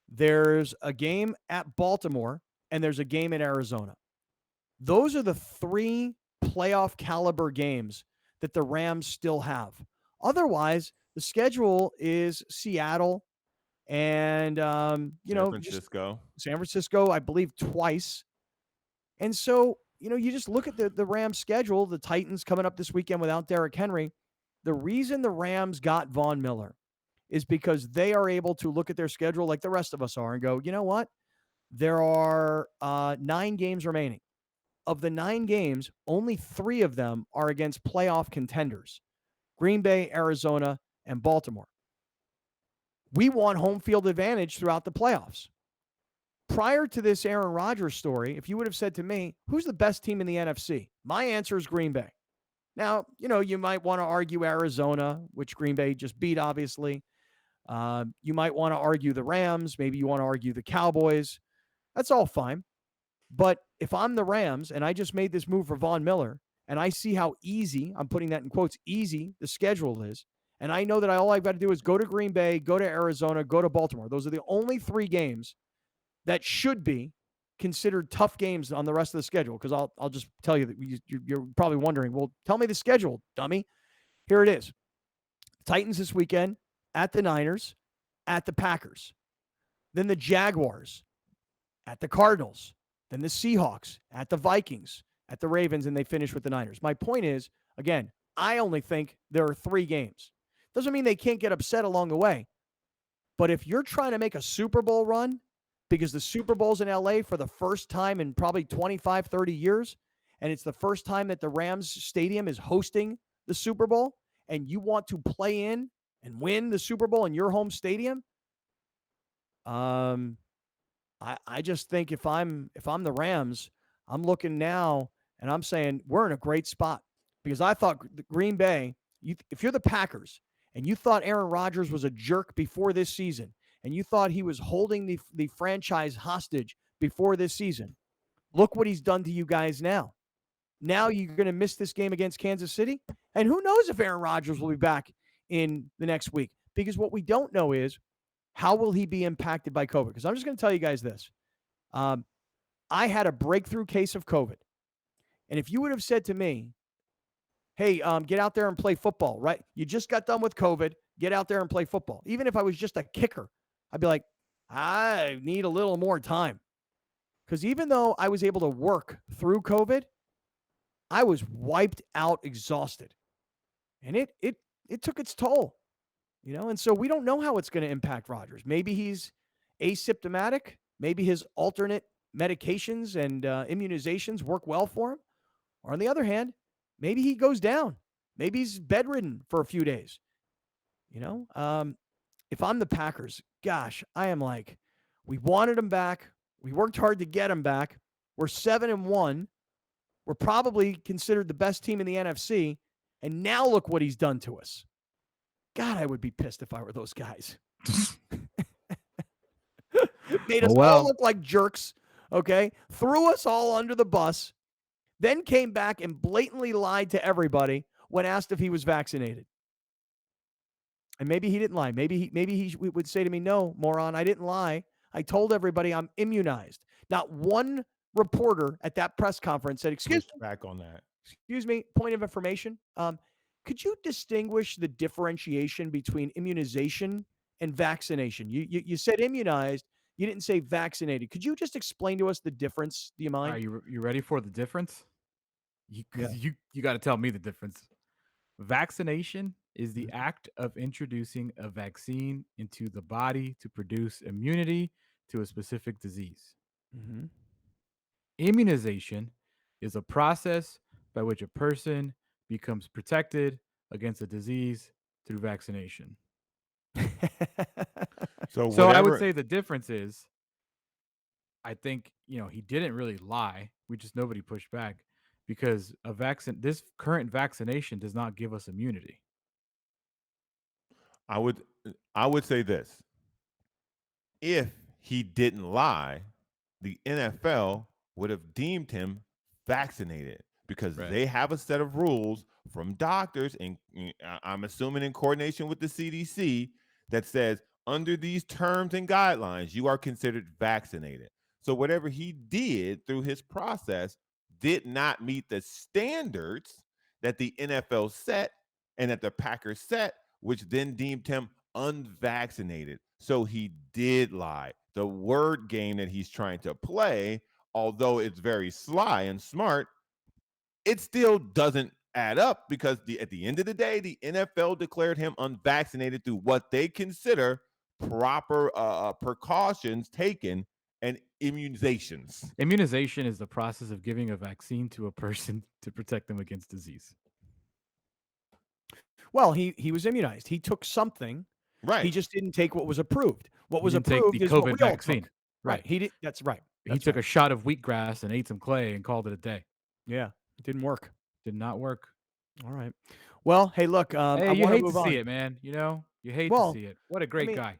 There's a game at Baltimore, and there's a game in Arizona. Those are the three playoff caliber games that the Rams still have. Otherwise, the schedule is Seattle and, San Francisco, I believe, twice. And so, you just look at the Rams schedule, the Titans coming up this weekend without Derrick Henry. The reason the Rams got Von Miller is because they are able to look at their schedule like the rest of us are and go, you know what? There are 9 games remaining of the 9 games, only 3 of them are against playoff contenders: Green Bay, Arizona, and Baltimore. We want home field advantage throughout the playoffs. Prior to this Aaron Rodgers story, if you would have said to me, who's the best team in the NFC? My answer is Green Bay. Now, you might want to argue Arizona, which Green Bay just beat, obviously. You might want to argue the Rams. Maybe you want to argue the Cowboys. That's all fine. But if I'm the Rams and I just made this move for Von Miller and I see how easy, I'm putting that in quotes, easy the schedule is, and I know that all I've got to do is go to Green Bay, go to Arizona, go to Baltimore. Those are the only 3 games that should be considered tough games on the rest of the schedule. Because I'll just tell you that you're probably wondering, well, tell me the schedule, dummy. Here it is. Titans this weekend, at the Niners, at the Packers. Then the Jaguars, at the Cardinals. Then the Seahawks, at the Vikings, at the Ravens, and they finish with the Niners. My point is, again, I only think there are 3 games. Doesn't mean they can't get upset along the way. But if you're trying to make a Super Bowl run, because the Super Bowl's in LA for the first time in probably 25, 30 years, and it's the first time that the Rams Stadium is hosting the Super Bowl, and you want to play in and win the Super Bowl in your home stadium, I just think if I'm the Rams, I'm looking now and I'm saying we're in a great spot, because I thought the Green Bay, if you're the Packers and you thought Aaron Rodgers was a jerk before this season, and you thought he was holding the franchise hostage before this season, look what he's done to you guys now. Now you're going to miss this game against Kansas City, and who knows if Aaron Rodgers will be back in the next week, because what we don't know is how will he be impacted by COVID. Because I'm just going to tell you guys this. I had a breakthrough case of COVID, and if you would have said to me, hey, get out there and play football, right? You just got done with COVID. Get out there and play football. Even if I was just a kicker, I'd be like, I need a little more time. Because even though I was able to work through COVID, I was wiped out, exhausted. And it took its toll, And so we don't know how it's going to impact Rodgers. Maybe he's asymptomatic. Maybe his alternate medications and immunizations work well for him. Or on the other hand, maybe he goes down. Maybe he's bedridden for a few days. If I'm the Packers, gosh, I am like, we wanted him back. We worked hard to get him back. We're 7-1. We're probably considered the best team in the NFC. And now look what he's done to us. God, I would be pissed if I were those guys. Made us all look like jerks, okay? Threw us all under the bus, then came back and blatantly lied to everybody when asked if he was vaccinated. And maybe he didn't lie. Maybe he would say to me, no, moron, I didn't lie. I told everybody I'm immunized. Not one reporter at that press conference said, excuse me, point of information. Could you distinguish the differentiation between immunization and vaccination? You said immunized. You didn't say vaccinated. Could you just explain to us the difference? Do you mind? Are you ready for the difference? You got to tell me the difference. Vaccination is the act of introducing a vaccine into the body to produce immunity to a specific disease. Mm-hmm. Immunization is a process by which a person becomes protected against a disease through vaccination. So I would say the difference is, I think, he didn't really lie. Nobody pushed back, because this current vaccination does not give us immunity. I would say this. If he didn't lie, the NFL would have deemed him vaccinated, because they have a set of rules from doctors, and I'm assuming in coordination with the CDC, that says under these terms and guidelines, you are considered vaccinated. So whatever he did through his process did not meet the standards that the NFL set and that the Packers set, which then deemed him unvaccinated. So he did lie. The word game that he's trying to play, although it's very sly and smart, it still doesn't add up, because at the end of the day, the NFL declared him unvaccinated through what they consider proper precautions taken and immunizations. Immunization is the process of giving a vaccine to a person to protect them against disease. Well, he was immunized. He took something. Right. He just didn't take what was approved. What He was didn't take approved the is what COVID we all vaccine. took. Right. He did. That's right. He took a shot of wheatgrass and ate some clay and called it a day. Yeah, it didn't work. Did not work. All right. Well, hey, look. I Hey, you want to hate move to on. see it, man. You know, you hate Well, to see it. What a great guy.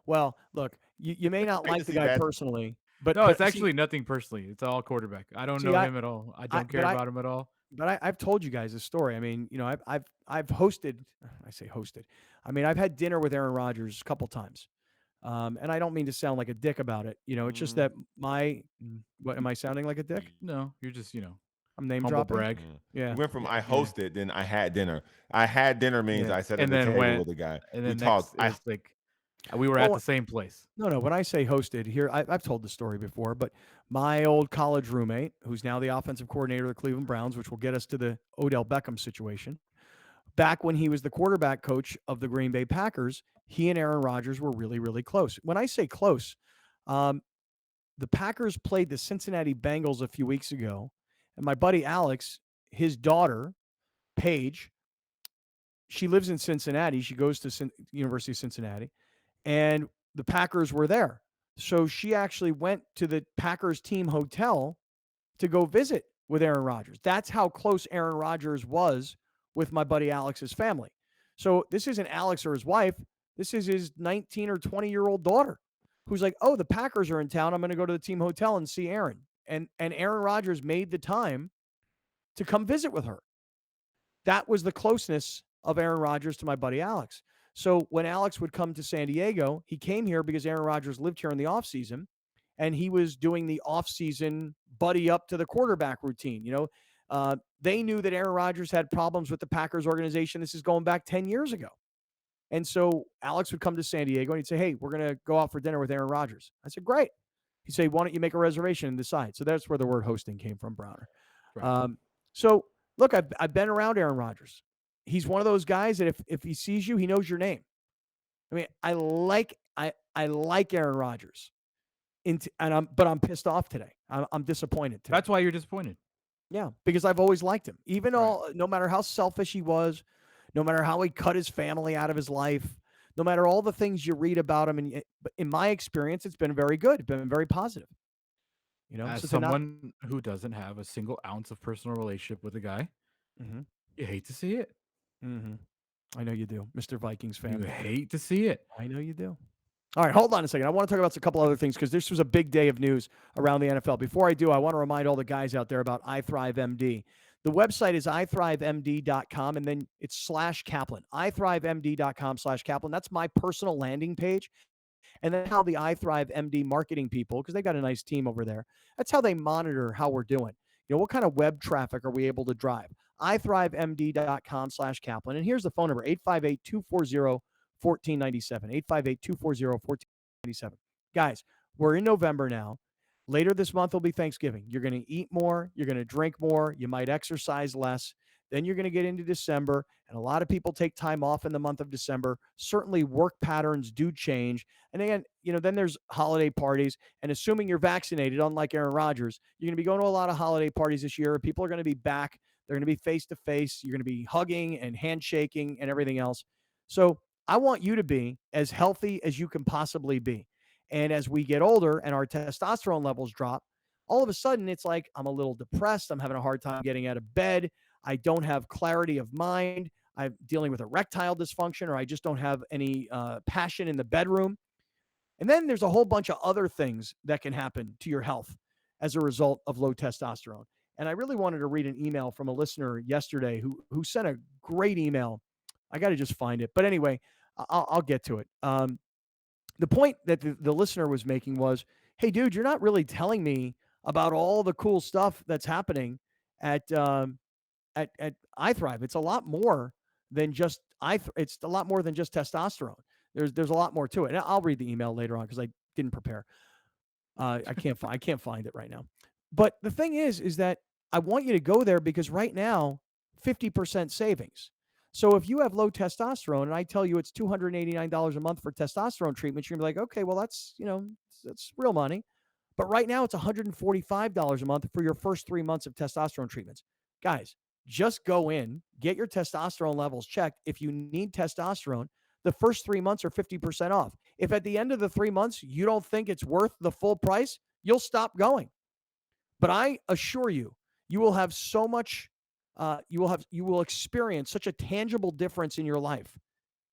well, look, you may not Hate like to the see guy that. personally, but No, it's see- actually nothing personally. It's all quarterback. I don't See, know I- him at all. I I- don't care but I- about him at all. But I've told you guys this story. I mean, you know, I've hosted. I say hosted. I mean, I've had dinner with Aaron Rodgers a couple times, and I don't mean to sound like a dick about it. You know, it's just that what am I sounding like a dick? No, you're just, I'm name humble dropping. brag. Yeah. We went from I Yeah. hosted, then I had dinner. I had dinner means Yeah. I sat at And the then table went- with the guy. And We then talked. next, it's like we were at the same place. No. When I say hosted here, I've told the story before, but my old college roommate, who's now the offensive coordinator of the Cleveland Browns, which will get us to the Odell Beckham situation. Back when he was the quarterback coach of the Green Bay Packers, he and Aaron Rodgers were really, really close. When I say close, the Packers played the Cincinnati Bengals a few weeks ago, and my buddy Alex, his daughter, Paige, she lives in Cincinnati. She goes to University of Cincinnati, and the Packers were there. So she actually went to the Packers team hotel to go visit with Aaron Rodgers. That's how close Aaron Rodgers was with my buddy Alex's family. So this isn't Alex or his wife. This is his 19 or 20-year-old daughter who's like, oh, the Packers are in town. I'm going to go to the team hotel and see Aaron. And Aaron Rodgers made the time to come visit with her. That was the closeness of Aaron Rodgers to my buddy Alex. So when Alex would come to San Diego, he came here because Aaron Rodgers lived here in the offseason, and he was doing the offseason buddy up to the quarterback routine. You know, they knew that Aaron Rodgers had problems with the Packers organization. This is going back 10 years ago. And so Alex would come to San Diego and he'd say, hey, we're going to go out for dinner with Aaron Rodgers. I said, great. He'd say, why don't you make a reservation and decide? So that's where the word hosting came from, Browner. Right. So look, I've been around Aaron Rodgers. He's one of those guys that if he sees you, he knows your name. I mean, I like Aaron Rodgers. But I'm pissed off today. I'm disappointed today. That's why you're disappointed. Yeah, because I've always liked him. Even no matter how selfish he was, no matter how he cut his family out of his life, no matter all the things you read about him, and in my experience, it's been very good. It's been very positive. You know, As so to not- someone who doesn't have a single ounce of personal relationship with a guy, Mhm. you hate to see it. Mhm. I know you do, Mr. Vikings fan. You hate to see it. I know you do. All right, hold on a second. I want to talk about a couple other things because this was a big day of news around the NFL. Before I do, I want to remind all the guys out there about iThriveMD. The website is ithrivemd.com, and then it's /Kaplan. ithrivemd.com/Kaplan. That's my personal landing page. And then how the iThriveMD marketing people, because they got a nice team over there, that's how they monitor how we're doing. You know, what kind of web traffic are we able to drive? ithrivemd.com/Kaplan. And here's the phone number, 858-240-1497, 858-240-1497. Guys, we're in November now. Later this month will be Thanksgiving. You're going to eat more. You're going to drink more. You might exercise less. Then you're going to get into December, and a lot of people take time off in the month of December. Certainly work patterns do change. And again, you know, then there's holiday parties, and assuming you're vaccinated, unlike Aaron Rodgers, you're going to be going to a lot of holiday parties this year. People are going to be back. They're going to be face-to-face. You're going to be hugging and handshaking and everything else. So I want you to be as healthy as you can possibly be. And as we get older and our testosterone levels drop, all of a sudden it's like I'm a little depressed. I'm having a hard time getting out of bed. I don't have clarity of mind. I'm dealing with erectile dysfunction, or I just don't have any passion in the bedroom. And then there's a whole bunch of other things that can happen to your health as a result of low testosterone. And I really wanted to read an email from a listener yesterday who sent a great email. I got to just find it. But anyway, I'll get to it. The point that the listener was making was, hey, dude, you're not really telling me about all the cool stuff that's happening at iThrive. It's a lot more than just it's a lot more than just testosterone. There's a lot more to it. And I'll read the email later on because I didn't prepare. I can't find it right now. But the thing is that I want you to go there because right now, 50% savings. So if you have low testosterone and I tell you it's $289 a month for testosterone treatment, you're gonna be like, okay, well, that's, That's real money. But right now it's $145 a month for your first 3 months of testosterone treatments. Guys, just go in, get your testosterone levels checked. If you need testosterone, the first 3 months are 50% off. If at the end of the 3 months you don't think it's worth the full price, you'll stop going. But I assure you, you will have so much, you will experience such a tangible difference in your life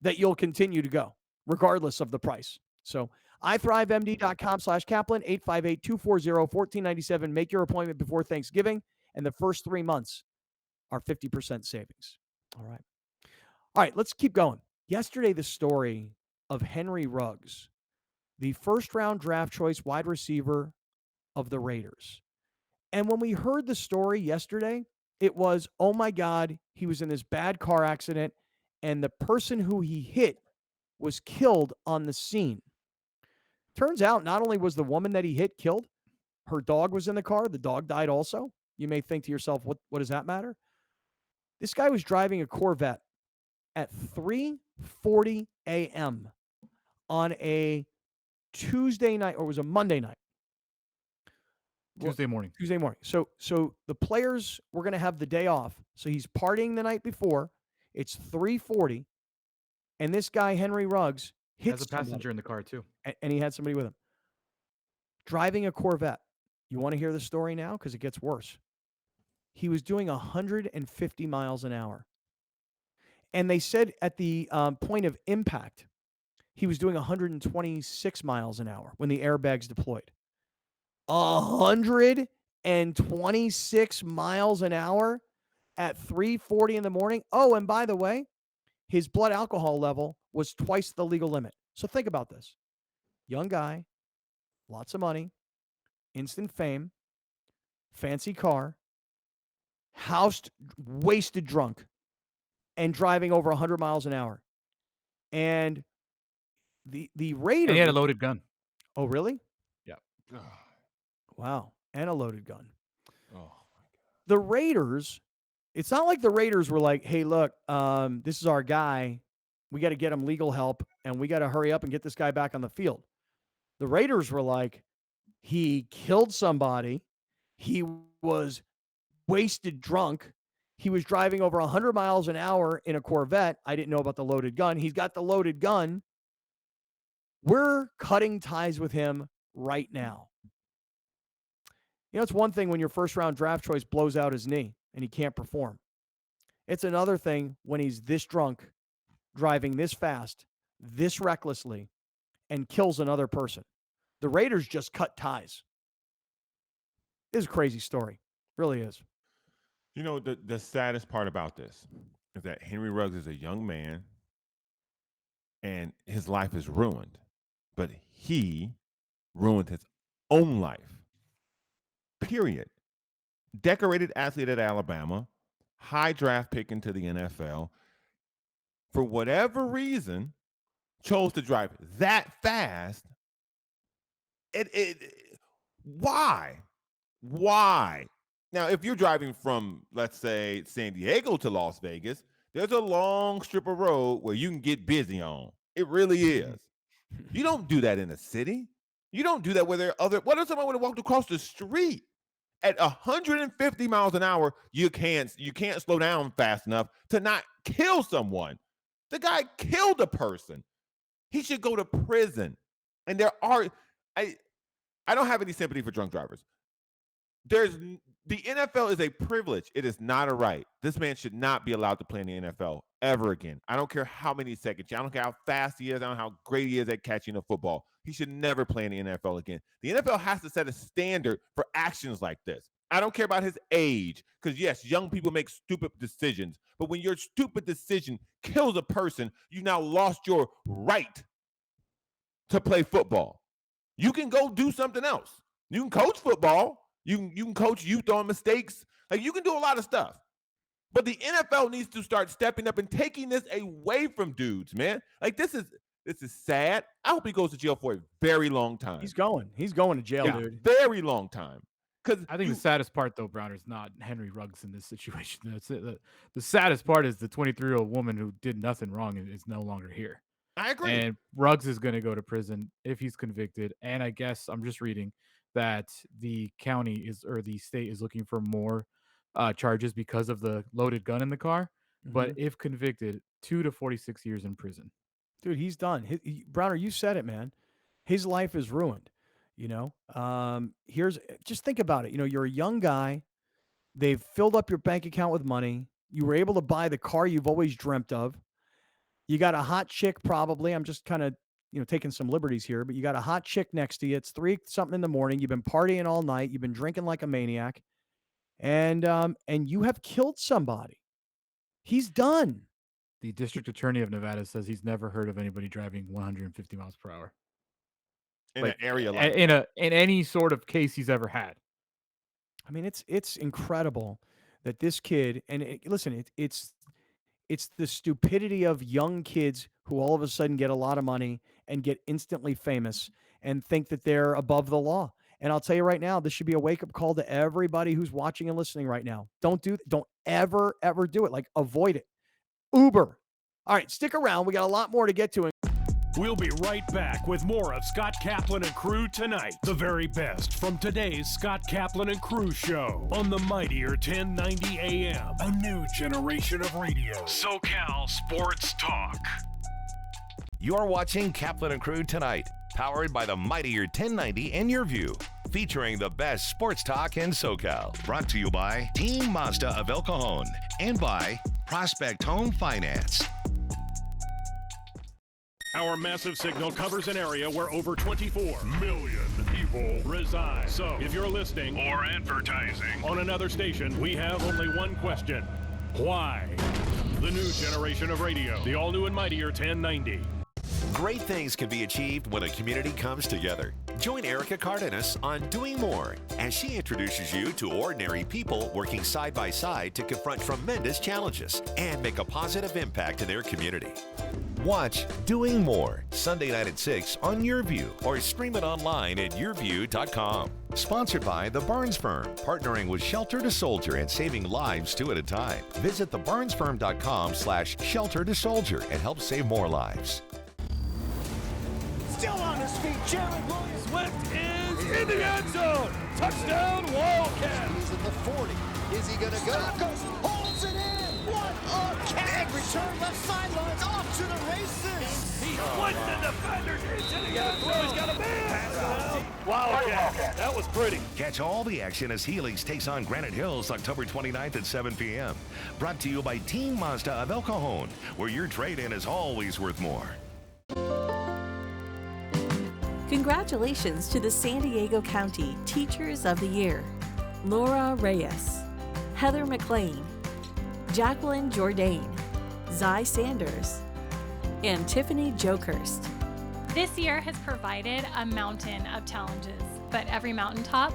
that you'll continue to go, regardless of the price. So ithrivemd.com/Kaplan, 858-240-1497. Make your appointment before Thanksgiving, and the first 3 months are 50% savings. All right, let's keep going. Yesterday, the story of Henry Ruggs, the first-round draft choice wide receiver of the Raiders. And when we heard the story yesterday, it was, oh my God, he was in this bad car accident, and the person who he hit was killed on the scene. Turns out not only was the woman that he hit killed, her dog was in the car. The dog died also. You may think to yourself, what does that matter? This guy was driving a Corvette at 3:40 a.m. on a Tuesday night, or it was a Monday night. Tuesday morning. So the players were going to have the day off. So he's partying the night before. It's 3:40, and this guy Henry Ruggs hits Has a passenger in the car too. and he had somebody with him. Driving a Corvette. You want to hear the story now? Because it gets worse. He was doing 150 miles an hour. And they said at the point of impact, he was doing 126 miles an hour when the airbags deployed. 126 miles an hour at 3:40 in the morning. Oh, and by the way, his blood alcohol level was twice the legal limit. So think about this. Young guy, lots of money, instant fame, fancy car, housed, wasted drunk, and driving over 100 miles an hour. And the Raiders... And he had a loaded gun. Oh, really? Yeah. Wow. And a loaded gun. Oh, my God. The Raiders, it's not like the Raiders were like, hey, look, this is our guy. We got to get him legal help, and we got to hurry up and get this guy back on the field. The Raiders were like, he killed somebody. He was wasted drunk. He was driving over 100 miles an hour in a Corvette. I didn't know about the loaded gun. He's got the loaded gun. We're cutting ties with him right now. You know, it's one thing when your first-round draft choice blows out his knee and he can't perform. It's another thing when he's this drunk, driving this fast, this recklessly, and kills another person. The Raiders just cut ties. This is a crazy story. Really is. You know, the saddest part about this is that Henry Ruggs is a young man and his life is ruined. But he ruined his own life. Period. Decorated athlete at Alabama, high draft pick into the NFL. For whatever reason, chose to drive that fast. Why? Why? Now, if you're driving from, let's say, San Diego to Las Vegas, there's a long strip of road where you can get busy on. It really is. You don't do that in a city. You don't do that where there are other. What if somebody would have walked across the street at 150 miles an hour? You can't slow down fast enough to not kill someone. The guy killed a person. He should go to prison. And I don't have any sympathy for drunk drivers. The NFL is a privilege. It is not a right. This man should not be allowed to play in the NFL ever again. I don't care how many seconds. I don't care how fast he is. I don't know how great he is at catching a football. He should never play in the NFL again. The NFL has to set a standard for actions like this. I don't care about his age, because yes, young people make stupid decisions. But when your stupid decision kills a person, you now lost your right to play football. You can go do something else. You can coach football. You can coach youth on mistakes. Like, you can do a lot of stuff. But the NFL needs to start stepping up and taking this away from dudes, man. Like, this is sad. I hope he goes to jail for a very long time. He's going to jail, dude. Very long time. Because I think the saddest part, though, Browner, is not Henry Ruggs in this situation. The saddest part is the 23-year-old woman who did nothing wrong and is no longer here. I agree. And Ruggs is going to go to prison if he's convicted. And I guess I'm just reading that the the state is looking for more charges because of the loaded gun in the car. But if convicted, 2 to 46 years in prison. Dude, he's done. Browner, you said it, man. His life is ruined. Just think about it. You're a young guy. They've filled up your bank account with money. You were able to buy the car you've always dreamt of. You got a hot chick, probably. I'm just kind of, taking some liberties here, but you got a hot chick next to you. It's 3-something in the morning. You've been partying all night. You've been drinking like a maniac, and you have killed somebody. He's done. The district attorney of Nevada says he's never heard of anybody driving 150 miles per hour in an area like in any sort of case he's ever had. I mean, it's incredible that this kid, and it's the stupidity of young kids who all of a sudden get a lot of money and get instantly famous and think that they're above the law. And I'll tell you right now, this should be a wake-up call to everybody who's watching and listening right now. Don't ever do it. Like, avoid it. Uber. All right, stick around. We got a lot more to get to. We'll be right back with more of Scott Kaplan and Crew tonight. The very best from today's Scott Kaplan and Crew show on the mightier 1090 AM. A new generation of radio. SoCal Sports Talk. You're watching Kaplan and Crew tonight, powered by the mightier 1090 and Your View, featuring the best sports talk in SoCal. Brought to you by Team Mazda of El Cajon and by Prospect Home Finance. Our massive signal covers an area where over 24 million people reside. So, if you're listening or advertising on another station, we have only one question. Why? The new generation of radio. The all-new and mightier 1090. Great things can be achieved when a community comes together. Join Erica Cardenas on Doing More as she introduces you to ordinary people working side by side to confront tremendous challenges and make a positive impact in their community. Watch Doing More Sunday night at 6 on Your View or stream it online at yourview.com. Sponsored by The Barnes Firm, partnering with Shelter to Soldier and saving lives 2 at a time. Visit thebarnesfirm.com/shelter to soldier and help save more lives. Still on his feet, Jared Williams. Swift is in the end zone. Touchdown, Wildcat. He's at the 40. Is he going to go? Goes, holds it in. What a catch. Return left sidelines off to the races. He flipped the defenders into the end zone. He's got a man. Wildcat. That was pretty. Catch all the action as Helix takes on Granite Hills October 29th at 7 p.m. Brought to you by Team Mazda of El Cajon, where your trade-in is always worth more. Congratulations to the San Diego County Teachers of the Year, Laura Reyes, Heather McLean, Jacqueline Jourdain, Zy Sanders, and Tiffany Jokerst. This year has provided a mountain of challenges, but every mountaintop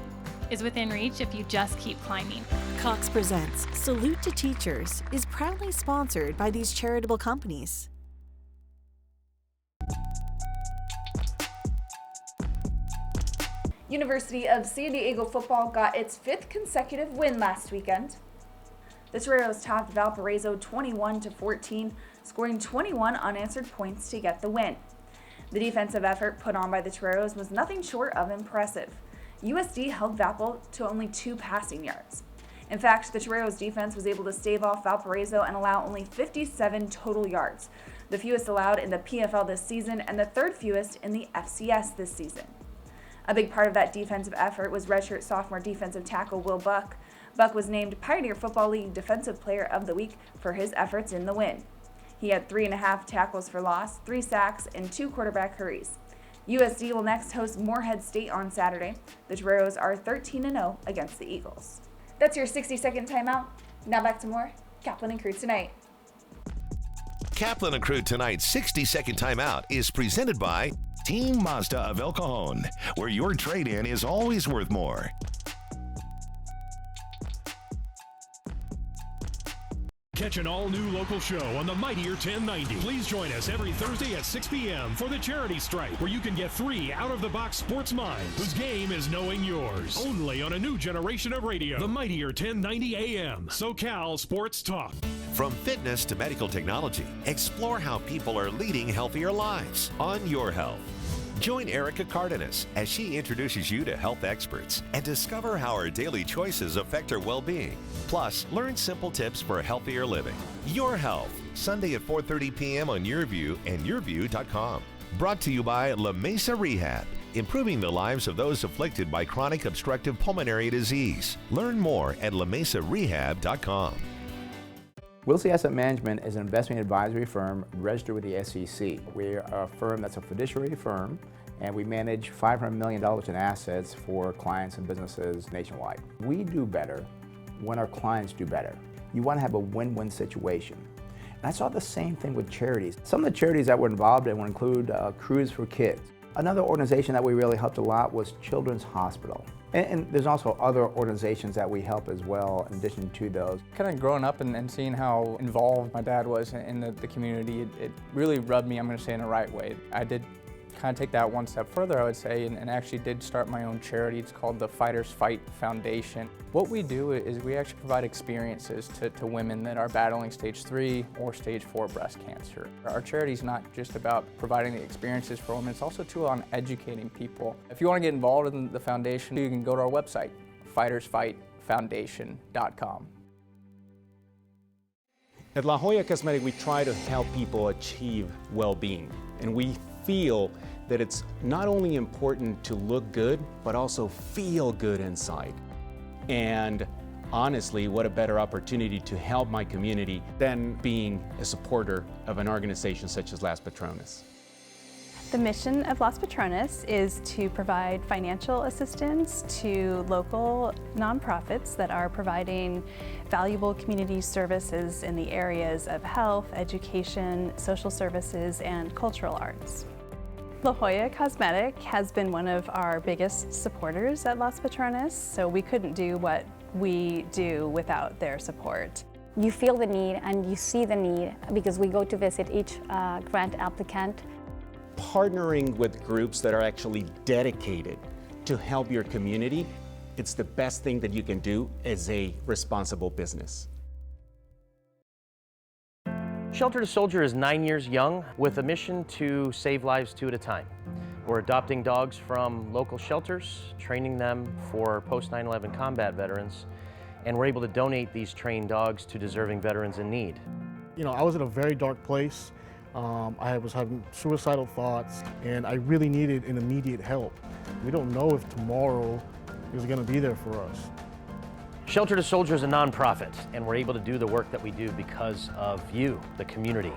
is within reach if you just keep climbing. Cox Presents Salute to Teachers is proudly sponsored by these charitable companies. University of San Diego football got its 5th consecutive win last weekend. The Toreros topped Valparaiso 21-14, scoring 21 unanswered points to get the win. The defensive effort put on by the Toreros was nothing short of impressive. USD held Valpo to only 2 passing yards. In fact, the Toreros defense was able to stave off Valparaiso and allow only 57 total yards, the fewest allowed in the PFL this season and the 3rd fewest in the FCS this season. A big part of that defensive effort was redshirt sophomore defensive tackle Will Buck. Buck was named Pioneer Football League Defensive Player of the Week for his efforts in the win. He had 3.5 tackles for loss, 3 sacks, and 2 quarterback hurries. USD will next host Morehead State on Saturday. The Toreros are 13-0 against the Eagles. That's your 60-second timeout. Now back to more Kaplan and Crew tonight. Kaplan and Crew tonight's 60-second timeout is presented by Team Mazda of El Cajon, where your trade-in is always worth more. Catch an all-new local show on the mightier 1090. Please join us every Thursday at 6 p.m. for the Charity Stripe, where you can get 3 out-of-the-box sports minds whose game is knowing yours. Only on a new generation of radio, the mightier 1090 AM, SoCal Sports Talk. From fitness to medical technology, explore how people are leading healthier lives on Your Health. Join Erica Cardenas as she introduces you to health experts and discover how our daily choices affect our well-being. Plus, learn simple tips for healthier living. Your Health, Sunday at 4:30 p.m. on YourView and YourView.com. Brought to you by La Mesa Rehab, improving the lives of those afflicted by chronic obstructive pulmonary disease. Learn more at lamesarehab.com. Wilsey Asset Management is an investment advisory firm registered with the SEC. We're a firm that's a fiduciary firm, and we manage $500 million in assets for clients and businesses nationwide. We do better when our clients do better. You want to have a win-win situation. And I saw the same thing with charities. Some of the charities that we're involved in would include Cruise for Kids. Another organization that we really helped a lot was Children's Hospital. And there's also other organizations that we help as well in addition to those. Kind of growing up and seeing how involved my dad was in the community, it really rubbed me, I'm going to say, in the right way. I did kind of take that one step further, I would say, and actually did start my own charity. It's called the Fighters Fight Foundation. What we do is we actually provide experiences to women that are battling stage 3 or stage 4 breast cancer. Our charity is not just about providing the experiences for women, it's also too on educating people. If you want to get involved in the foundation, you can go to our website, fightersfightfoundation.com. At La Jolla Cosmetic, we try to help people achieve well-being, and we feel that it's not only important to look good, but also feel good inside. And honestly, what a better opportunity to help my community than being a supporter of an organization such as Las Patronas. The mission of Las Patronas is to provide financial assistance to local nonprofits that are providing valuable community services in the areas of health, education, social services, and cultural arts. La Jolla Cosmetic has been one of our biggest supporters at Las Patronas, so we couldn't do what we do without their support. You feel the need and you see the need because we go to visit each grant applicant. Partnering with groups that are actually dedicated to help your community, it's the best thing that you can do as a responsible business. Shelter to Soldier is 9 years young with a mission to save lives 2 at a time. We're adopting dogs from local shelters, training them for post-9/11 combat veterans, and we're able to donate these trained dogs to deserving veterans in need. You know, I was in a very dark place. I was having suicidal thoughts, and I really needed an immediate help. We don't know if tomorrow is going to be there for us. Shelter to Soldier is a nonprofit, and we're able to do the work that we do because of you, the community.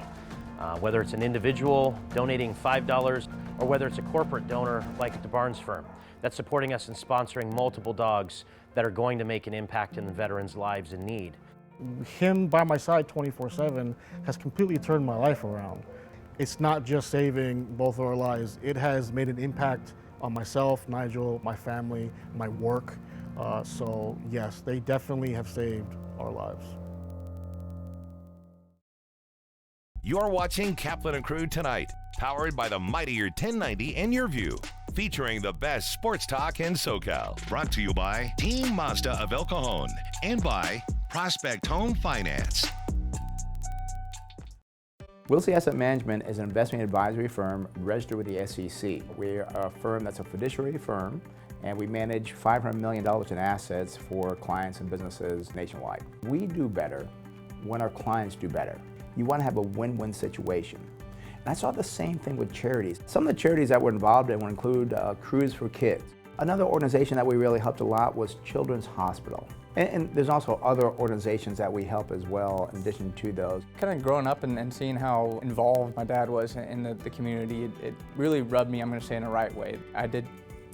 Whether it's an individual donating $5 or whether it's a corporate donor like the Barnes firm that's supporting us in sponsoring multiple dogs that are going to make an impact in the veterans' lives in need. Him by my side 24/7 has completely turned my life around. It's not just saving both of our lives, it has made an impact on myself, Nigel, my family, my work. So yes, they definitely have saved our lives. You're watching Kaplan and Crew Tonight, powered by the mightier 1090 and YourView, featuring the best sports talk in SoCal. Brought to you by Team Mazda of El Cajon and by Prospect Home Finance. Wilsey Asset Management is an investment advisory firm registered with the SEC. We're a firm that's a fiduciary firm, and we manage $500 million in assets for clients and businesses nationwide. We do better when our clients do better. You want to have a win-win situation. And I saw the same thing with charities. Some of the charities that we're involved in would include Cruise for Kids. Another organization that we really helped a lot was Children's Hospital. And there's also other organizations that we help as well in addition to those. Kind of growing up and seeing how involved my dad was in the community, it really rubbed me, I'm going to say, in the right way. I did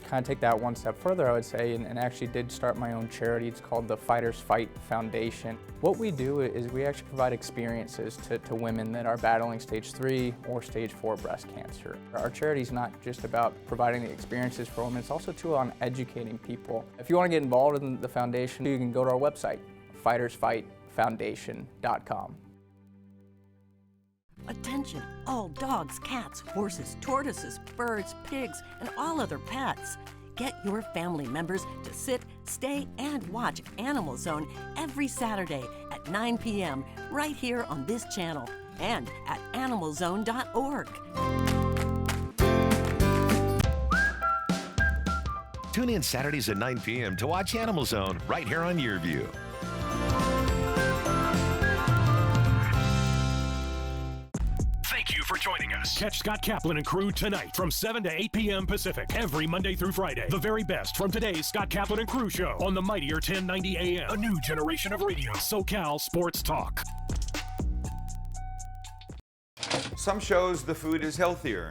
kind of take that one step further, I would say, and actually did start my own charity. It's called the Fighters Fight Foundation. What we do is we actually provide experiences to women that are battling stage 3 or stage 4 breast cancer. Our charity is not just about providing the experiences for women, it's also too on educating people. If you want to get involved in the foundation, you can go to our website, fightersfightfoundation.com. Attention, all dogs, cats, horses, tortoises, birds, pigs, and all other pets. Get your family members to sit, stay, and watch Animal Zone every Saturday at at 9 p.m. right here on this channel and at animalzone.org. Tune in Saturdays at 9 p.m. to watch Animal Zone right here on YearView. Thank you for joining us. Catch Scott Kaplan and crew tonight from 7 to 8 p.m. Pacific every Monday through Friday. The very best from today's Scott Kaplan and crew show on the mightier 1090 AM. A new generation of radio. SoCal Sports Talk. Some shows the food is healthier.